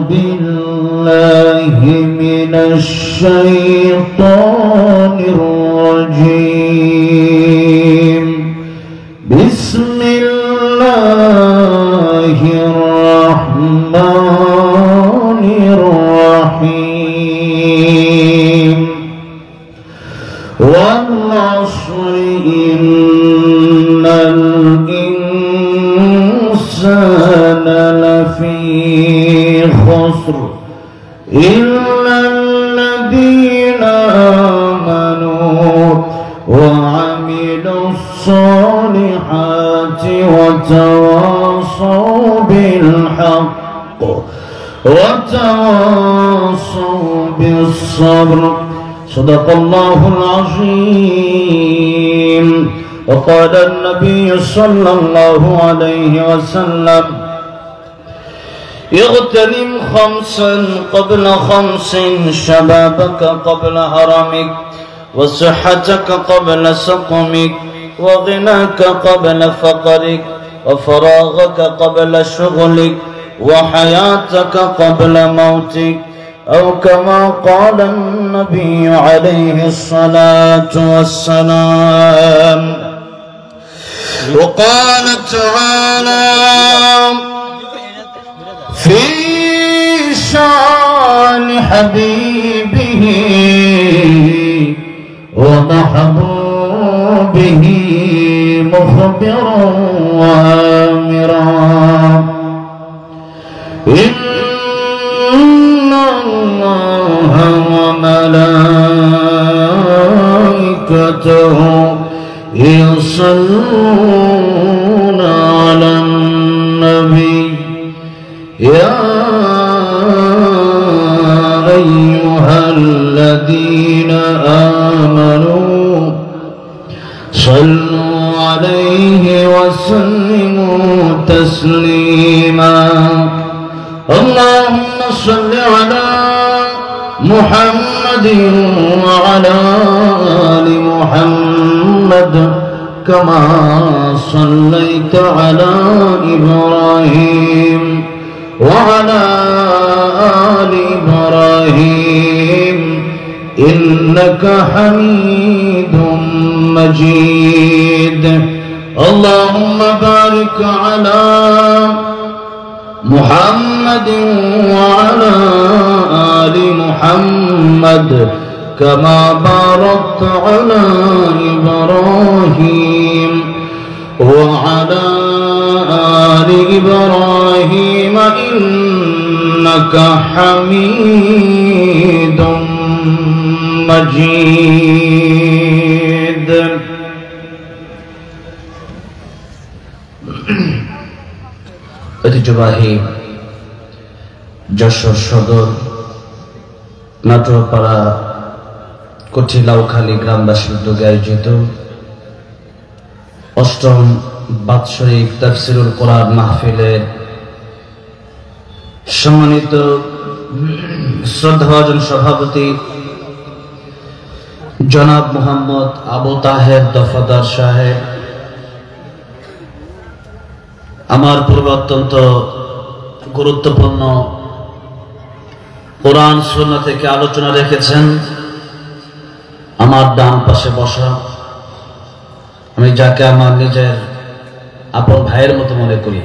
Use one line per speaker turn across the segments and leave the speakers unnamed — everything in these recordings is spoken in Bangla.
بالله من الشيطان الرجيم بسم الله الرحمن الرحيم والعصر إن الإنسان لفي خسر إلا الذين آمنوا وعملوا الصالحات وتواصوا بالحق وتواصوا بالصبر صدق الله العظيم. وقال النبي صلى الله عليه وسلم اغتنم خمسا قبل خمس شبابك قبل هرمك وصحتك قبل سقمك وغناك قبل فقرك وفراغك قبل شغلك وحياتك قبل موتك أو كما قال النبي عليه الصلاة والسلام. وقال تعالى في شان حبيبه ومحبوبه مخبرا وآمرا إن الله وملائكته يصلون على النبي يا أيها الذين آمنوا صلوا عليه وسلموا تسليما. اللهم صل على محمد وعلى آل محمد كما صليت على إبراهيم وعلى آل إبراهيم إنك حميد مجيد. اللهم بارك على محمد وعلى آل محمد كما باركت على إبراهيم وعلى آل إبراهيم إنك حميد مجيد. ঐতিহ্যবাহী যশোর সদর নাটোরপাড়া কঠিলাউখালী গ্রামবাসীর উদ্যোগে আয়োজিত অষ্টম বাৎসরিক তাফসীরুল কোরআন মাহফিলের সম্মানিত শ্রদ্ধাভাজন সভাপতি জনাব মোহাম্মদ আবু তাহের দফাদার সাহেব আমার পূর্বে অত্যন্ত গুরুত্বপূর্ণ কোরআন সুন্নাহ থেকে আলোচনা রেখেছেন। আমার ডান পাশে বসা আমি যাকে আমার নিজের আপন ভাইয়ের মতো মনে করি,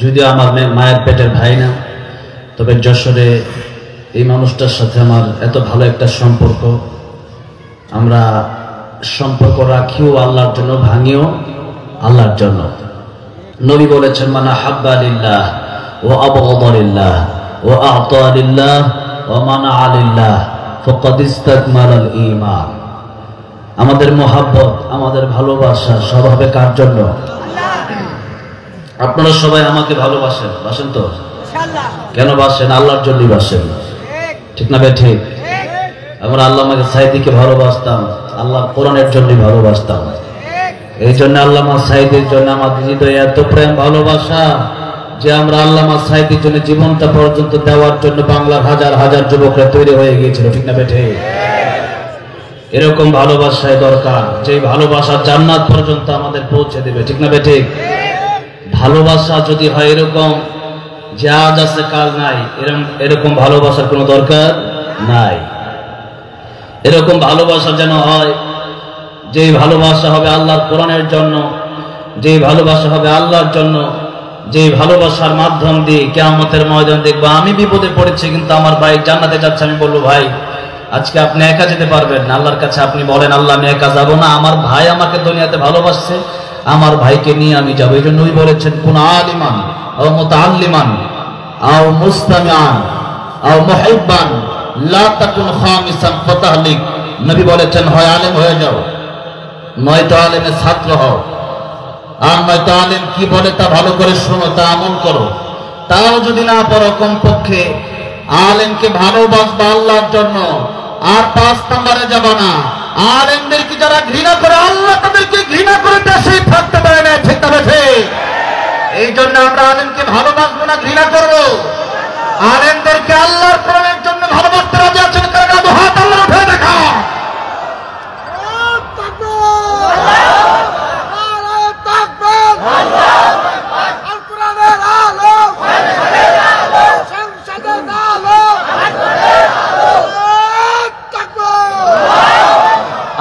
যদিও আমার মায়ের পেটের ভাই না, তবে যশোরে এই মানুষটার সাথে আমার এত ভালো একটা সম্পর্ক। আমরা সম্পর্ক রাখিও আল্লাহর জন্য, ভাঙিও আল্লাহর জন্য। নবী বলেছেন মান আহাব্বা লিল্লাহ ওয়া আবগাদা লিল্লাহ ওয়া আ'তা লিল্লাহ ওয়া মানা'a লিল্লাহ ফাকাদ ইসতাকমালাল ঈমান। আমাদের মহব্বত, আমাদের ভালোবাসা সব হবে কার জন্য? আপনারা সবাই আমাকে ভালোবাসেন, বাসেন তো? কেন বাসেন? আল্লাহর জন্যই বাসেন, ঠিক না বে ঠিক? আমরা আল্লামা সাঈদীকে ভালোবাসতাম, আল্লাহর কোরআনের জন্যই ভালোবাসতাম। এই জন্য আল্লামা সাঈদীর জন্য আমাদের হৃদয়ে এত প্রেম ভালোবাসা যে আমরা আল্লামা সাঈদীর জন্য জীবনটা পর্যন্ত দেওয়ার জন্য বাংলার হাজার হাজার যুবকরা তৈরি হয়ে গিয়েছিল, ঠিক না বেঠে? এরকম ভালোবাসাই দরকার, যে ভালোবাসা জান্নাত পর্যন্ত আমাদের পৌঁছে দেবে, ঠিক না বেঠে? ভালোবাসা যদি হয় এরকম যে আজ আছে কাল নাই, এরকম ভালোবাসার কোনো দরকার নাই। এরকম ভালোবাসা যেন হয় যে ভালোবাসা হবে আল্লাহর কোরআনের জন্য, যে ভালোবাসা হবে আল্লাহর জন্য, যে ভালোবাসার মাধ্যম দিয়ে কিয়ামতের ময়দান দেখবো আমি বিপদে পড়েছি কিন্তু আমার ভাই জান্নাতে যাচ্ছে, আমি বলবো ভাই আজকে আপনি একা যেতে পারবেন না, আল্লাহর কাছে আপনি বলেন আল্লাহ আমি একা যাবো না, আমার ভাই আমাকে দুনিয়াতে ভালোবাসছে, আমার ভাইকে নিয়ে আমি যাবো। এই জন্যই বলেছেন কোন আলিমান ও মুতাআল্লিমান আও মুস্তামিআন আও মুহিব্বান লা তাকুন খামিসান ফাতাহলিক। নবী বলেছেন হয় আলেম হয়ে যাও, নয়তো আলেমের ছাত্র হও, আর নয়তো আলেম কি বলে তা ভালো করে শোনো, তা আমল করো। তাও যদি না পারো কমপক্ষে আলেমকে ভালোবাসবা আল্লাহর জন্য। আর 5 নম্বরে যাবা না, আলেমদেরকে যারা ঘৃণা করে আল্লাহ তাদেরকে ঘৃণা করে দেশেই থাকতে পারে না, ঠিক না ঠিক? এই জন্য আমরা আলেমকে ভালোবাসবো না, ঘৃণা করবো। আলেমদেরকে আল্লাহর কোরআনের জন্য ভালোবাসতে রাজি আছেন কারা? দু হাত আল্লাহ উঠে দেখা।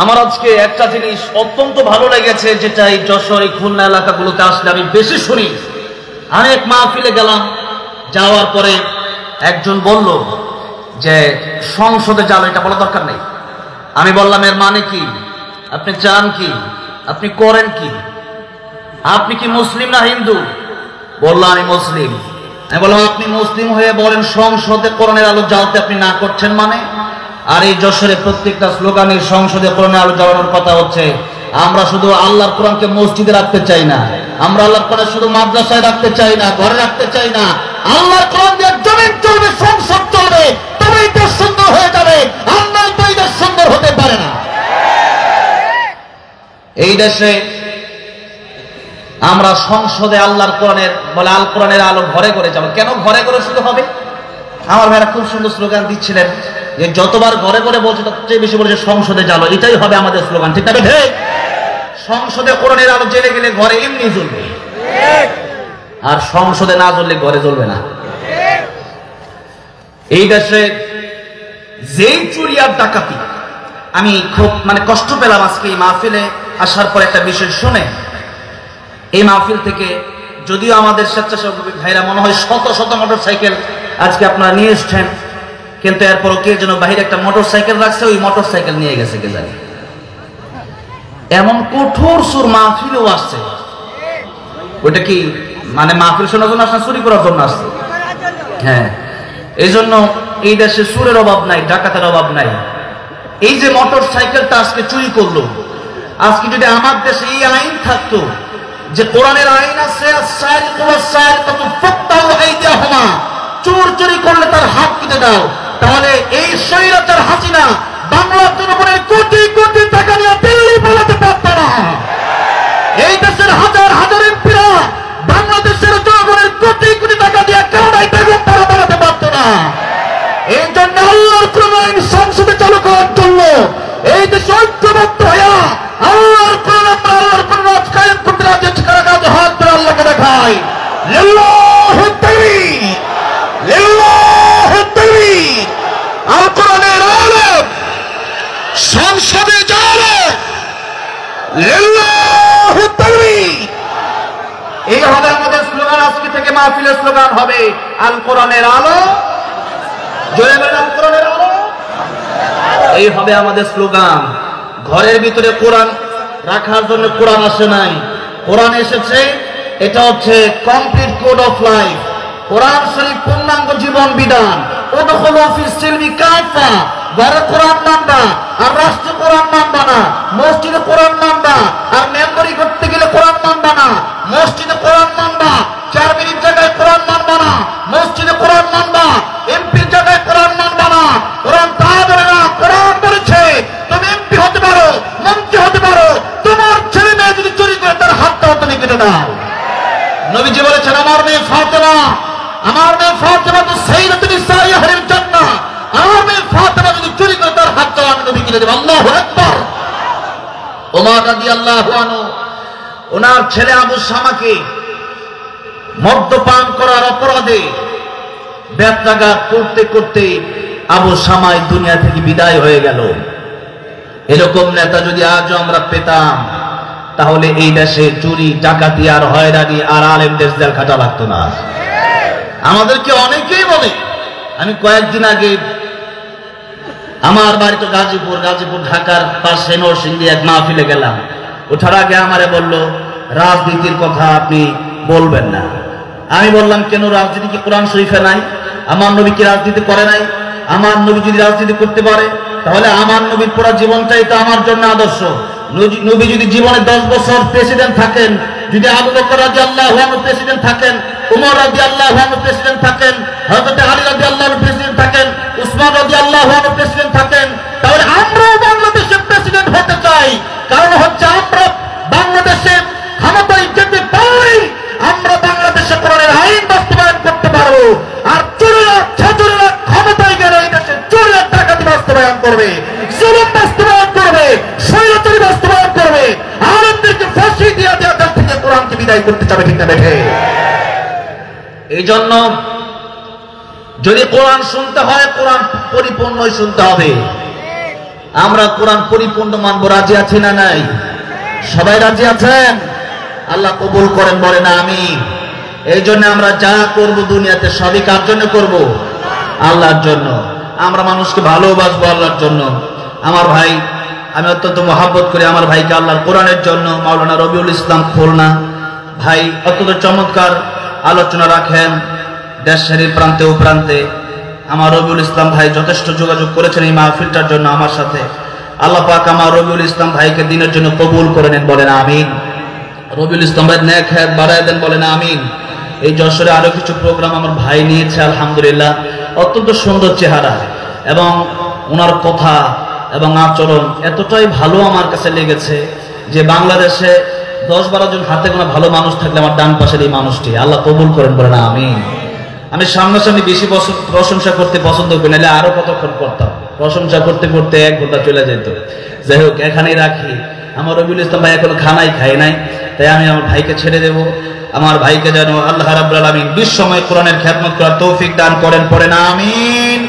আমার আজকে একটা জিনিস অত্যন্ত ভালো লেগেছে, যেটা এই যশোর এই খুলনা এলাকাগুলোতে আসলে আমি বেশি শুনি। আমি এক মাহফিলে গেলাম, যাওয়ার পরে একজন বলল যে সংসদে যাও, এটা বলা দরকার নেই। আমি বললাম এর মানে কি? আপনি চান কি? আপনি করেন কি? আপনি কি মুসলিম না হিন্দু? বললো আমি মুসলিম। আমি বললাম আপনি মুসলিম হয়ে বলেন সংসদে কোরআনের আলো জ্বালতে আপনি না করছেন মানে? আর এই যশোরে প্রত্যেকটা স্লোগানে সংসদে কোরআনের আলো জ্বালানোর কথা হচ্ছে। আমরা শুধু আল্লাহর কোরআনকে মসজিদে রাখতে চাই না, আমরা আল্লাহর কোরআন শুধু মাদ্রাসায় রাখতে চাই না, ঘরে রাখতে চাই না। আল্লাহর কোরআন দিয়ে জমিন চলবে, সংসদ চলবে, তবেই দেশ সুন্দর হয়ে যাবে। আল্লাহ তো এই দেশ সুন্দর হতে পারে না। এই দেশে আমরা সংসদে আল্লাহর কোরআনের বলে আল কোরআনের আলো ঘরে ঘরে যাবো। কেন ঘরে ঘরে শুধু হবে? আমার ভাইরা খুব সুন্দর স্লোগান দিচ্ছিলেন যে যতবার ঘরে ঘরে বলছে তার চেয়ে বেশি বলছে সংসদে জ্বালো, এটাই হবে আমাদের স্লোগান, ঠিক না ঠিক? সংসদে কোরআনের আলো জ্বেলে গেলে ঘরে এমনি জ্বলবে, আর সংসদে না জ্বললে ঘরে জ্বলবে না। এই দেশে যেই চুরি আর ডাকাতি, আমি খুব কষ্ট পেলাম আজকে এই মাহফিলে আসার পর একটা বিষয় শুনে। এই মাহফিল থেকে যদিও আমাদের স্বেচ্ছাসেবক ভাইরা মনে হয় শত শত মোটর সাইকেল আজকে আপনারা নিয়ে এসছেন, কিন্তু এরপরও কে যেন বাহিরে একটা মোটর সাইকেল রাখছে, ওই মোটর সাইকেল নিয়ে গেছে কে জানে। এমন কঠোর সুর মাহফিলেও আসছে। ওইটা কি মাহফিল শোনার জন্য আসছে, চুরি করার জন্য আসছে? হ্যাঁ, এই জন্য এই দেশে সুরের অভাব নাই, ডাকাতের অভাব নাই। এই যে মোটর সাইকেলটা আজকে চুরি করলো, আজকে যদি আমার দেশে এই আইন থাকতো যে কোরআনের আইন আছে, চোর চুরি করলে তার হাত কেটে দাও, তাহলে এই স্বৈরাচার হাসিনা বাংলার জনগণের কোটি কোটি টাকা নিয়ে দিল্লি পালাতে পারত না। এই দেশের হাজার হাজার এমপিরা বাংলাদেশের জনগণের কোটি কোটি টাকা দিয়ে কানাডায় বেগম পালাতে পারত না। এই জন্য আল্লাহর কোরআন আইন সংসদে চালু করার জন্য এই দেশে ঐক্যবদ্ধ হইয়া আল্লাহর কোরআন আল্লাহর কোরআন কায়েম করতে রাজি আছে কারা? কাজ হাত ধরে আল্লাহকে দেখায় লিল্লাহি তাকবীর, লিল্লাহি তাকবীর। আল কোরআনের আলো সংসদে যাবে, লিল্লাহি তাকবীর। এই হবে আমাদের স্লোগান, আজকে থেকে মাহফিলের স্লোগান হবে আল কোরআনের আলো, জোরে বলেন আল কোরআনের আলো। এই হবে আমাদের স্লোগান। ঘরের ভিতরে কোরআন রাখার জন্য কোরআন আসে নাই, কোরআন এসেছে, এটা হচ্ছে কমপ্লিট কোড অফ লাইফ। কোরআন শরীফ পূর্ণাঙ্গ জীবন বিধান। উদখুলু ফিস সিলমি কাফা, ঘরে কোরআন মানবা আর রাষ্ট্রে কোরআন মানবা না, মসজিদে কোরআন মানবা আর মেম্বরি করতে গেলে কোরআন মানবা না, মসজিদে কোরআন মানবা, 4 মিনিট জায়গায় কোরআন মানবা না, মসজিদে কোরআন মানবা, এমপির জায়গায় কোরআন মানবা না। কোরআন তা বলে না, কোরআন বলেছে তুমি এমপি হতে পারো, মন্ত্রী হতে পারো, তোমার ছেলে মেয়ে যদি চুরি করে তার হাতটাও তুমি কেটে দাও। নবীজি বলেছেন আমার মেয়ে ফাতেমা, আমার মেয়ে ফাতেমা তো সাইয়্যিদাতুন নিসাই আহলিল জান্নাহ, আমার মেয়ে ফাতেমা যদি চুরি করে তার হাতটাও আমি নবী কেটে দেব। আল্লাহু আকবার। ওমর রাদিয়াল্লাহু আনহু ওনার ছেলে আবু শামাকে মদ্যপান করার অপরাধে বেত্রাঘাত করতে করতে আবু সামাই দুনিয়া থেকে বিদায় হয়ে গেল। এরকম নেতা যদি আজও আমরা পেতাম, তাহলে এই দেশে চুরি ডাকাতি আর হয়রানি আর আলেমদের জেল খাটা লাগতো না। আমাদেরকে অনেকেই বলে, আমি কয়েকদিন আগে আমার বাড়ি তো গাজীপুর ঢাকার পাশে নরসিংদী এক মাহফিলে গেলাম। ওঠার আগে আমারে বলল, রাজনীতির কথা আপনি বলবেন না। আমি বললাম, কেন? রাজনীতি কি কোরআন শরীফে নাই? আমার নবী কি রাজনীতি করে নাই? আমার নবী যদি রাজনীতি করতে পারে, তাহলে আমার নবীর পুরো জীবনটাই তো আমার জন্য আদর্শ। নবী যদি জীবনে 10 বছর প্রেসিডেন্ট থাকেন, যদি আবু বকর রাদিয়াল্লাহু আনহু প্রেসিডেন্ট থাকেন, উমর রাদিয়াল্লাহু আনহু প্রেসিডেন্ট থাকেন, হযরত আলী রাদিয়াল্লাহু আনহু প্রেসিডেন্ট থাকেন, উসমান রাদিয়াল্লাহু আনহু প্রেসিডেন্ট থাকেন, তাহলে আমরাও বাংলাদেশের প্রেসিডেন্ট হতে চাই। কারণ হচ্ছে আমরা বাংলাদেশে ক্ষমতায় যেতে পারি, আমরা বাংলাদেশে কোরআনের আইন বাস্তবায়ন করতে পারবো। আর চোরেরা ছাত্ররা ক্ষমতায় গেলে এই দেশে চোরেরা ডাকাতি বাস্তবায়ন করবে, জুলুম বাস্তবায়ন করবে, স্বৈরাচারী বাস্তবায়ন করবে, আলেমদেরকে ফাঁসি দিয়ে দেওয়া দেশ থেকে কোরআনকে বিদায় করতে চাবে, ঠিক না বেঠে? এই জন্য যদি কোরআন শুনতে হয়, কোরআন পরিপূর্ণই শুনতে হবে। আমরা কোরআন পরিপূর্ণ মানব, রাজি আছি না নাই? সবাই রাজি আছেন? আল্লাহ কবুল করেন, বলেন আমিন। এই জন্য আমরা যা করব দুনিয়াতে সবই কার জন্য করব? আল্লাহর জন্য। আমরা মানুষকে ভালোবাসবো আল্লাহর জন্য। আমার ভাই, আমি অত্যন্ত মহাব্বত করি আমার ভাইকে আল্লাহর কোরআনের জন্য। মাওলানা রবিউল ইসলাম খুলনা ভাই অত্যন্ত চমৎকার আলোচনা রাখেন দেশের প্রান্তে ও প্রান্তে। আমার রবিউল ইসলাম ভাই যথেষ্ট যোগাযোগ করেছেন এই মাহফিলটার জন্য আমার সাথে। আল্লাহ পাক আমার রবিউল ইসলাম ভাইকে দিনের জন্য কবুল করে নেন, বলেন আমিন। রবিউল ইসলাম ভাই নেক হায়াত বাড়ায় দেন, বলেন আমিন। এই যশোরে আরো কিছু প্রোগ্রাম আমার ভাই নিয়েছে, আলহামদুলিল্লাহ। অত্যন্ত সুন্দর চেহারা এবং ওনার কথা এবং আচরণ এতটাই ভালো আমার কাছে লেগেছে যে বাংলাদেশে 10-12 জন হাতে গোনা ভালো মানুষ থাকলে আমার ডান পাশের এই মানুষটি। আল্লাহ কবুল করেন, বলেন আমিন। আমি সামনাসামনি বেশি প্রশংসা করতে পছন্দ করি, নাহলে আরো কতক্ষণ করতাম। প্রশংসা করতে করতে 1 ঘন্টা চলে যেত। যাই হোক, এখানেই রাখি। আমার রবিউল ইসলাম ভাই এখনো খানাই খায় নাই, তাই আমি আমার ভাইকে ছেড়ে দেব। আমার ভাইকে যেন আল্লাহ রাব্বুল আলামিন বিশ্বময় কোরআনের খেদমত করার তৌফিক দান করেন, পড়েন আমিন।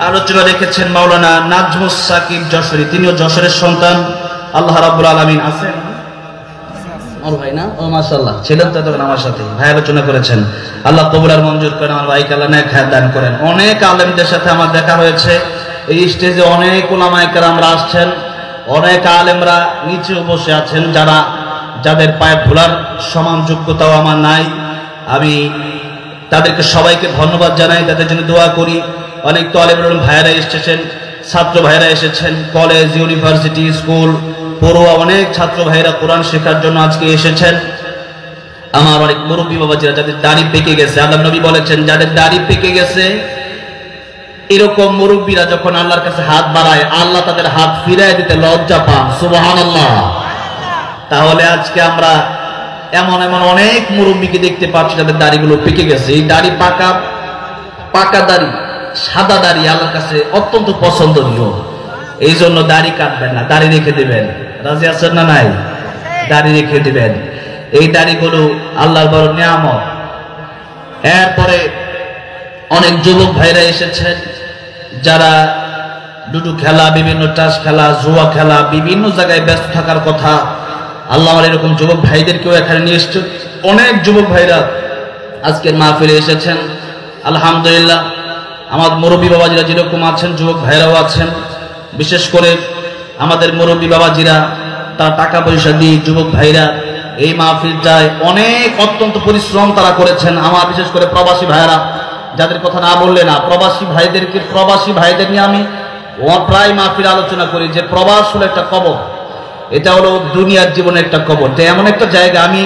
আলোচনা রেখেছেন মাওলানা নাজমুস সাকিব যশোরী, তিনিও যশোরের সন্তান। আল্লাহ রাব্বুল আলামিন আছেন আমার ভাই না? ও মাশাআল্লাহ, ছিলেন তো তখন আমার সাথে। ভাই আলোচনা করেছেন, আল্লাহ কবুল আর মঞ্জুর করেন। আমার ভাইকে আল্লাহ নেক হায়াত দান করেন। অনেক আলেমদের সাথে আমার দেখা হয়েছে এই স্টেজে, অনেক উলামায়ে কেরামরা আসছেন, অনেক আলেমরা নিচেও বসে আছেন, যাদের পায়ে ধুলার সমান যোগ্যতাও আমার নাই। আমি তাদেরকে সবাইকে ধন্যবাদ জানাই, তাদের জন্য দোয়া করি। অনেক তালেব ইলম ভাইরা এসেছেন, ছাত্র ভাইরা এসেছেন, কলেজ, ইউনিভার্সিটি, স্কুল, পড়ুয়া অনেক ছাত্র ভাইরা কোরআন শেখার জন্য আজকে এসেছেন। আমার অনেক মুরব্বী বাবাজিরা যাদের দাড়ি পেকে গেছে, আল্লাহ নবী বলেছেন যাদের দাড়ি পেকে গেছে এরকম মুরব্বীরা যখন আল্লাহর কাছে হাত বাড়ায়, আল্লাহ তাদের হাত ফিরায় দিতে লজ্জা পান, সুবহানাল্লাহ। তাহলে আজকে আমরা এমন এমন অনেক মুরব্বীকে দেখতে পাচ্ছি যাদের দাড়িগুলো পেকে গেছে। এই দাড়ি পাকা দাড়ি, সাদা দাড়ি আল্লাহর কাছে অত্যন্ত পছন্দনীয়। এই জন্য দাড়ি কাটবেন না, দাড়ি রেখে দিবেন। রাজি আছেন না নাই? দাড়ি রেখে দিবেন। এই দাড়িগুলো আল্লাহর বড় নিয়ামত। এরপরে অনেক যুবক ভাইরা এসেছেন যারা লুডু খেলা, বিভিন্ন টাস খেলা, জুয়া খেলা, বিভিন্ন জায়গায় ব্যস্ত থাকার কথা। আল্লাহ আমার এরকম যুবক ভাইদেরকেও এখানে নিয়ে এসছেন। অনেক যুবক ভাইরা আজকের মাহফিলে এসেছেন, আলহামদুলিল্লাহ। আমার মুরব্বী বাবাজিরা যেরকম আছেন, যুবক ভাইরাও আছেন। বিশেষ করে আমাদের মুরব্বী বাবাজিরা তারা টাকা পয়সা দিয়ে, যুবক ভাইরা এই মাহফিলটায় অনেক অত্যন্ত পরিশ্রম তারা করেছেন। আমার বিশেষ করে প্রবাসী ভাইরা, যাদের কথা না বললে না, প্রবাসী ভাইদের নিয়ে আমি প্রায় মাহফিল আলোচনা করি যে প্রবাস হলো একটা কবর। এটা হলো দুনিয়ার জীবনে একটা কবর। তো এমন একটা জায়গা, আমি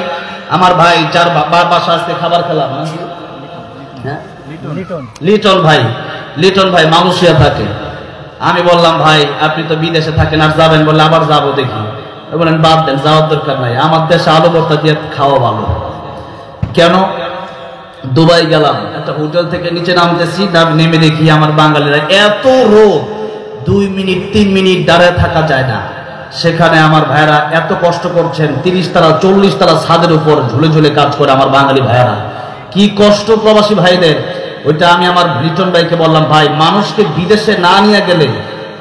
আমার ভাই যার বাসা আজকে খাবার খেলাম, লিটন ভাই মালয়েশিয়া থাকে। আমি বললাম ভাই আপনি তো বিদেশে থাকেন, আর যাবেন? বললে আবার যাবো দেখি। বলেন বাদ দেন, যাওয়ার দরকার নাই, আমার দেশে আলু ভর্তা দিয়ে খাওয়া ভালো। কেন? দুবাই গেলাম, একটা হোটেল থেকে নিচে নামতেছি, নেমে দেখি আমার বাঙালিরা এত রোদ, 2 মিনিট 3 মিনিট দাঁড়ায় থাকা যায় না। সেখানে আমার ভাইরা এত কষ্ট করছেন, 30 তালা 40 তালা ছাদের উপর ঝুলে ঝুলে কাজ করে আমার বাঙালি ভাইরা। কি কষ্ট প্রবাসী ভাইদের! ওইটা আমি আমার লিটন ভাইকে বললাম, ভাই মানুষকে বিদেশে না নিয়ে গেলে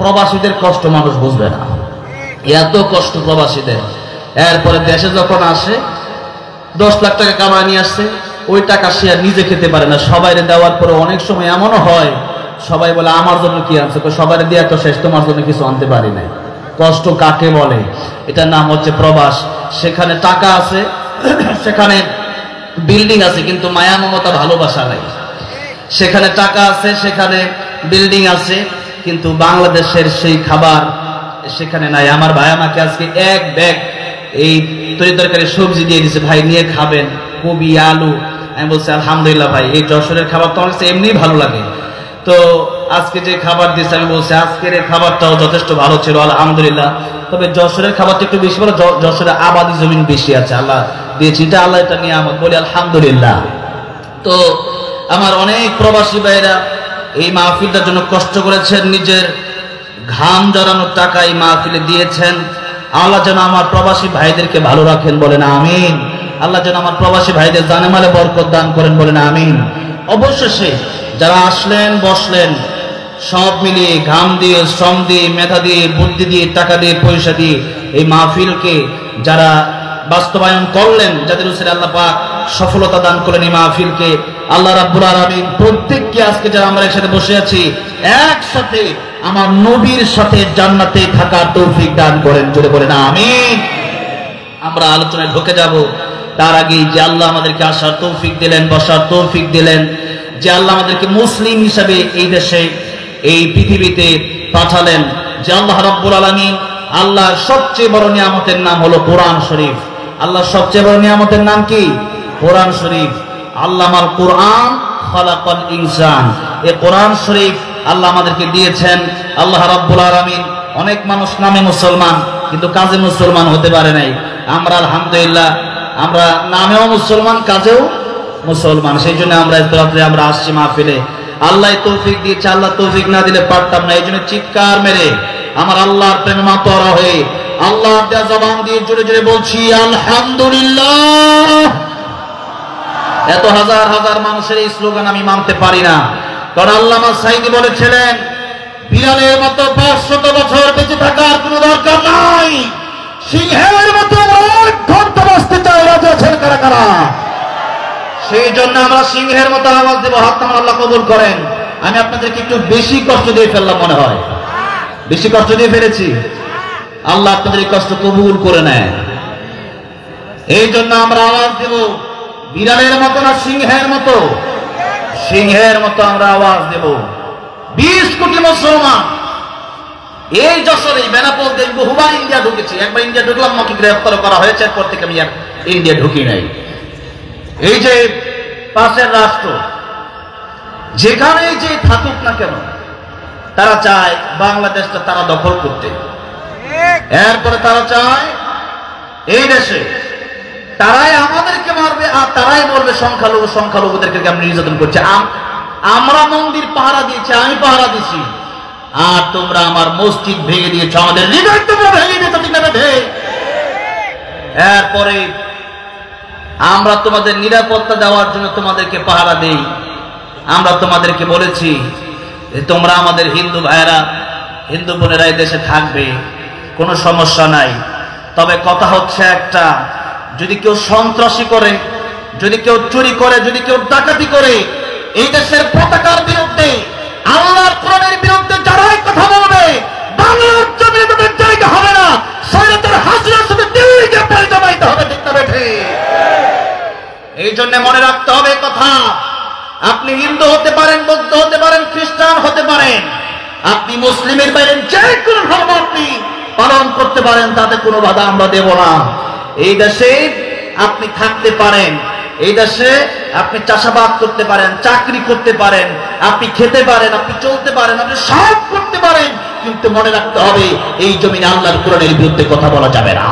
প্রবাসীদের কষ্ট মানুষ বুঝবে না, এত কষ্ট প্রবাসীদের। এরপরে দেশে যখন আসে 10 লাখ টাকা কামায় নিয়ে আসছে, ওই টাকা সে আর নিজে খেতে পারে না, সবাইরে দেওয়ার পরে অনেক সময় এমনও হয় সবাই বলে আমার জন্য কি আনছে, সবাইরে দিয়ে তো শেষ, তোমার জন্য কিছু আনতে পারি নাই। কষ্ট কাকে বলে? এটার নাম হচ্ছে প্রবাস। সেখানে টাকা আছে, সেখানে বিল্ডিং আছে, কিন্তু মায়া মমতা ভালোবাসা নাই। সেখানে টাকা আছে, সেখানে বিল্ডিং আছে, কিন্তু বাংলাদেশের সেই খাবার সেখানে নাই। আমার ভাই আমাকে আজকে এক ব্যাগ এই তরি-তরকারি সবজি দিয়ে দিছে, ভাই নিয়ে খাবেন, কবি আলু। আমি বলছি আলহামদুলিল্লাহ ভাই, এই যশোরের খাবার তো আমার এমনি ভালো লাগে। তো আজকে যে খাবার দিয়েছে আমি বলছি আজকের এই খাবারটাও যথেষ্ট ভালো ছিল আলহামদুলিল্লাহ। তবে যশোরের খাবারটা একটু বেশি ভালো, যশোরের আবাদি জমিন বেশি আছে, আল্লাহ দিয়েছি, এটা আল্লাহ, এটা নিয়ে আমার বলি আলহামদুলিল্লাহ। তো আমার অনেক প্রবাসী ভাইরা এই মাহফিলটার জন্য কষ্ট করেছেন, নিজের ঘাম জড়ানোর টাকা এই মাহফিলে দিয়েছেন। আল্লাহ যেন আমার প্রবাসী ভাইদেরকে ভালো রাখেন, বলেন আমিন। আল্লাহ যেন আমার প্রবাসী ভাইদের জানে মালে বরকত দান করেন, বলেন আমিন। অবশেষে যারা আসলেন বসলেন সব মিলিয়ে ঘাম দিয়ে, শ্রম দিয়ে, মেধা দিয়ে, বুদ্ধি দিয়ে, টাকা দিয়ে, পয়সা দিয়ে এই মাহফিলকে যারা বাস্তবায়ন করলেন, যাদের উসিলে আল্লাহ পাক সফলতা দান করলেন এই মাহফিলকে, আল্লাহ রাব্বুল আলামিন প্রত্যেককে আজকে যারা আমরা একসাথে বসে আছি একসাথে আমার নবীর সাথে জান্নাতে থাকার তৌফিক দান করেন, জোরে বলেন আমিন। আমরা আলোচনায় ঢুকে যাব, তার আগে যে আল্লাহ আমাদেরকে আসার তৌফিক দিলেন, বসার তৌফিক দিলেন, যে আল্লাহ আমাদেরকে মুসলিম হিসাবে এই দেশে এই পৃথিবীতে পাঠালেন, যে আল্লাহ রাব্বুল আলামিন, আল্লাহর সবচেয়ে বড় নিয়ামতের নাম হলো কোরআন শরীফ। আল্লাহর সবচেয়ে বড় নিয়ামতের নাম কি? কোরআন শরীফ। আল্লামাল কোরআন খালাকাল ইনসান, এই কোরআন শরীফ আল্লাহ আমাদেরকে দিয়েছেন। আল্লাহ রাব্বুল আলামিন, অনেক মানুষ নামে মুসলমান কিন্তু কাজে মুসলমান হতে পারে নাই। আমরা আলহামদুলিল্লাহ, আমরা নামেও মুসলমান, কাজেও মুসলমান। সেই জন্য আমরা আমরা আসছি মাহফিলে, আল্লাহ তৌফিক দিয়েছে। আল্লাহ তৌফিক না দিলে পারতাম না। এই জন্য চিৎকার মেরে আমার আল্লাহর প্রেমে মাতোয়ারা হয়ে আল্লাহর দেয়া জবান দিয়ে জোরে জোরে বলছি আলহামদুলিল্লাহ। এত হাজার হাজার মানুষের এই স্লোগান আমি মানতে পারি না, কারণ আল্লামা সাঈদী বলেছিলেন বিড়ালের মতো 500 বছর বেঁচে থাকার কোনো দরকার নাই, সিংহের মতো 1 ঘন্টা বাঁচতে চায়। রাজা আছেন কারা কারা? সেই জন্য আমরা সিংহের মতো আওয়াজ দেবো। হাত আমার আল্লাহ কবুল করেন। আমি আপনাদেরকে একটু বেশি কষ্ট দিয়ে ফেললাম মনে হয়, বেশি কষ্ট দিয়ে ফেলেছি। আল্লাহ আপনাদের এই কষ্ট কবুল করে নেয়। এই জন্য আমরা আওয়াজ দেব বিড়ালের মতো না, সিংহের মতো। সিংহের মতো আমরা আওয়াজ দেব। 20 কোটি মুসলমান এই যশোরে বেনাপোল দেশ, বহুবার ইন্ডিয়া ঢুকেছি। একবার ইন্ডিয়া ঢুকলাম, আমাকে গ্রেফতার করা হয়েছে, এরপর থেকে আমি আর ইন্ডিয়া ঢুকি নাই। এই যে পাশের রাষ্ট্র যেখানে যে থাকুক না কেন, তারা চায় বাংলাদেশটা তারা দখল করতে। এরপরে তারা চায় এই দেশে তারাই আমাদেরকে মারবে, আর তারাই বলবে সংখ্যালঘু সংখ্যালঘুদেরকে আমরা নির্যাতন করছি। আমরা মন্দির পাহারা দিয়েছি, আমি পাহারা দিছি, আর তোমরা আমার মসজিদ ভেঙে দিয়েছ, আমাদের হৃদয় তোমরা ভেঙে দিয়েছ। এরপরে আমরা তোমাদের নিরাপত্তা দেওয়ার জন্য তোমাদেরকে পাহারা দেই। আমরা তোমাদেরকে বলেছি তোমরা আমাদের হিন্দু ভাইয়েরা, হিন্দু বোনেরা এই দেশে থাকবে, কোনো সমস্যা নাই। তবে কথা হচ্ছে একটা, যদি কেউ সন্ত্রাসী করে, যদি কেউ চুরি করে, যদি কেউ ডাকাতি করে, এই দেশের পতাকার বিরুদ্ধে, আল্লাহর কোরআনের বিরুদ্ধে যারাই কথা বলবে, বাংলার জমিনে তাদের জায়গা হবে না। শরীয়তের হাসিনার সাথে দিল্লিকে পাল্টে জমাইতে হবে, ঠিক না বেঠে? এই জন্য মনে রাখতে হবে কথা। আপনি হিন্দু হতে পারেন, বৌদ্ধ হতে পারেন, খ্রিস্টান হতে পারেন, আপনি মুসলিমের বাইরে যে কোনো ধর্ম আপনি পালন করতে পারেন, তাতে কোনো বাধা আমরা দেব না। এই দেশে আপনি থাকতে পারেন, এই দেশে আপনি চাষাবাদ করতে পারেন, চাকরি করতে পারেন, আপনি খেতে পারেন, আপনি চলতে পারেন, আপনি সব করতে পারেন, কিন্তু মনে রাখতে হবে এই জমিনে আল্লাহর কোরআনের বিরুদ্ধে কথা বলা যাবে না।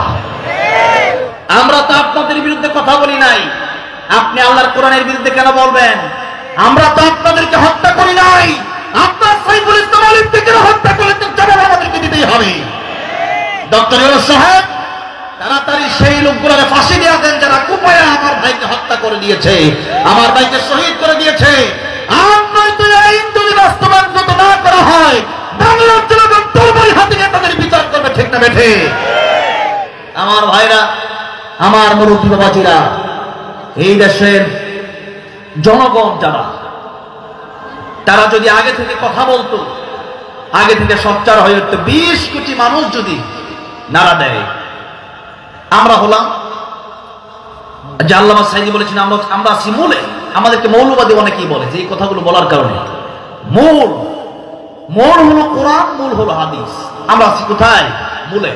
আমরা তো আপনাদের বিরুদ্ধে কথা বলি নাই, আপনি আল্লাহর কোরআনের বিরুদ্ধে কেন বলবেন? আমরা তো আপনাদেরকে হত্যা করি নাই, আপনার সাইফুল ইসলাম আলিমকে কেন হত্যা করলেন? জবাব আমাদেরকে দিতেই হবে। ডক্টর ইউনূস সাহেব তাড়াতাড়ি সেই লোকগুলোকে ফাঁসি দিয়ে দেন যারা কুপায়া আমার ভাইকে হত্যা করে দিয়েছে, আমার ভাইকে শহীদ করে দিয়েছে। না বেঠে? আমার ভাইরা, আমার মুরব্বী বাবাজিরা, এই দেশের জনগণ যারা, তারা যদি আগে থেকে কথা বলতো, আগে থেকে সোচ্চার হয়ে উঠতো, 20 কোটি মানুষ যদি নাড়া দেয়, আমরা হলাম যে আল্লামা সাইদি বলেছেন আমরা আছি মূলে। আমাদেরকে মৌলবাদী অনেকেই বলে যে এই কথাগুলো বলার কারণে। মূল হলো কোরআন, মূল হলো হাদিস। আমরা আছি কোথায়? মূলে।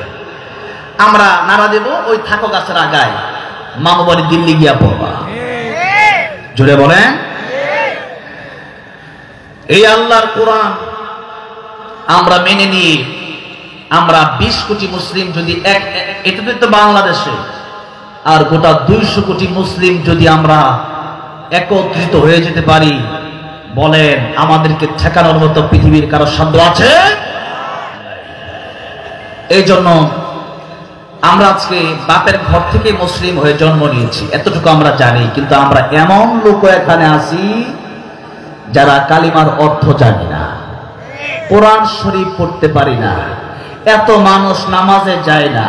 আমরা নাড়া দেব ওই থাকো গাছের আগায়, মামু বাড়ি দিল্লি গিয়া পড়বা। জোরে বলেন। এই আল্লাহর কোরআন আমরা মেনে নিয়ে আমরা 20 কোটি মুসলিম যদি এটাতে তো বাংলাদেশে আর গোটা 200 কোটি মুসলিম যদি আমরা একত্রিত হয়ে যেতে পারি, বলেন আমাদেরকে ঠেকানোর মতো পৃথিবীর কারো সাধ্য আছে? এই জন্য আমরা আজকে বাপের ঘর থেকে মুসলিম হয়ে জন্ম নিয়েছি, এতটুকু আমরা জানি। কিন্তু আমরা এমন লোক এখানে আছি যারা কালিমার অর্থ জানি না, কোরআন শরীফ পড়তে পারি না, এত মানুষ নামাজে যায় না,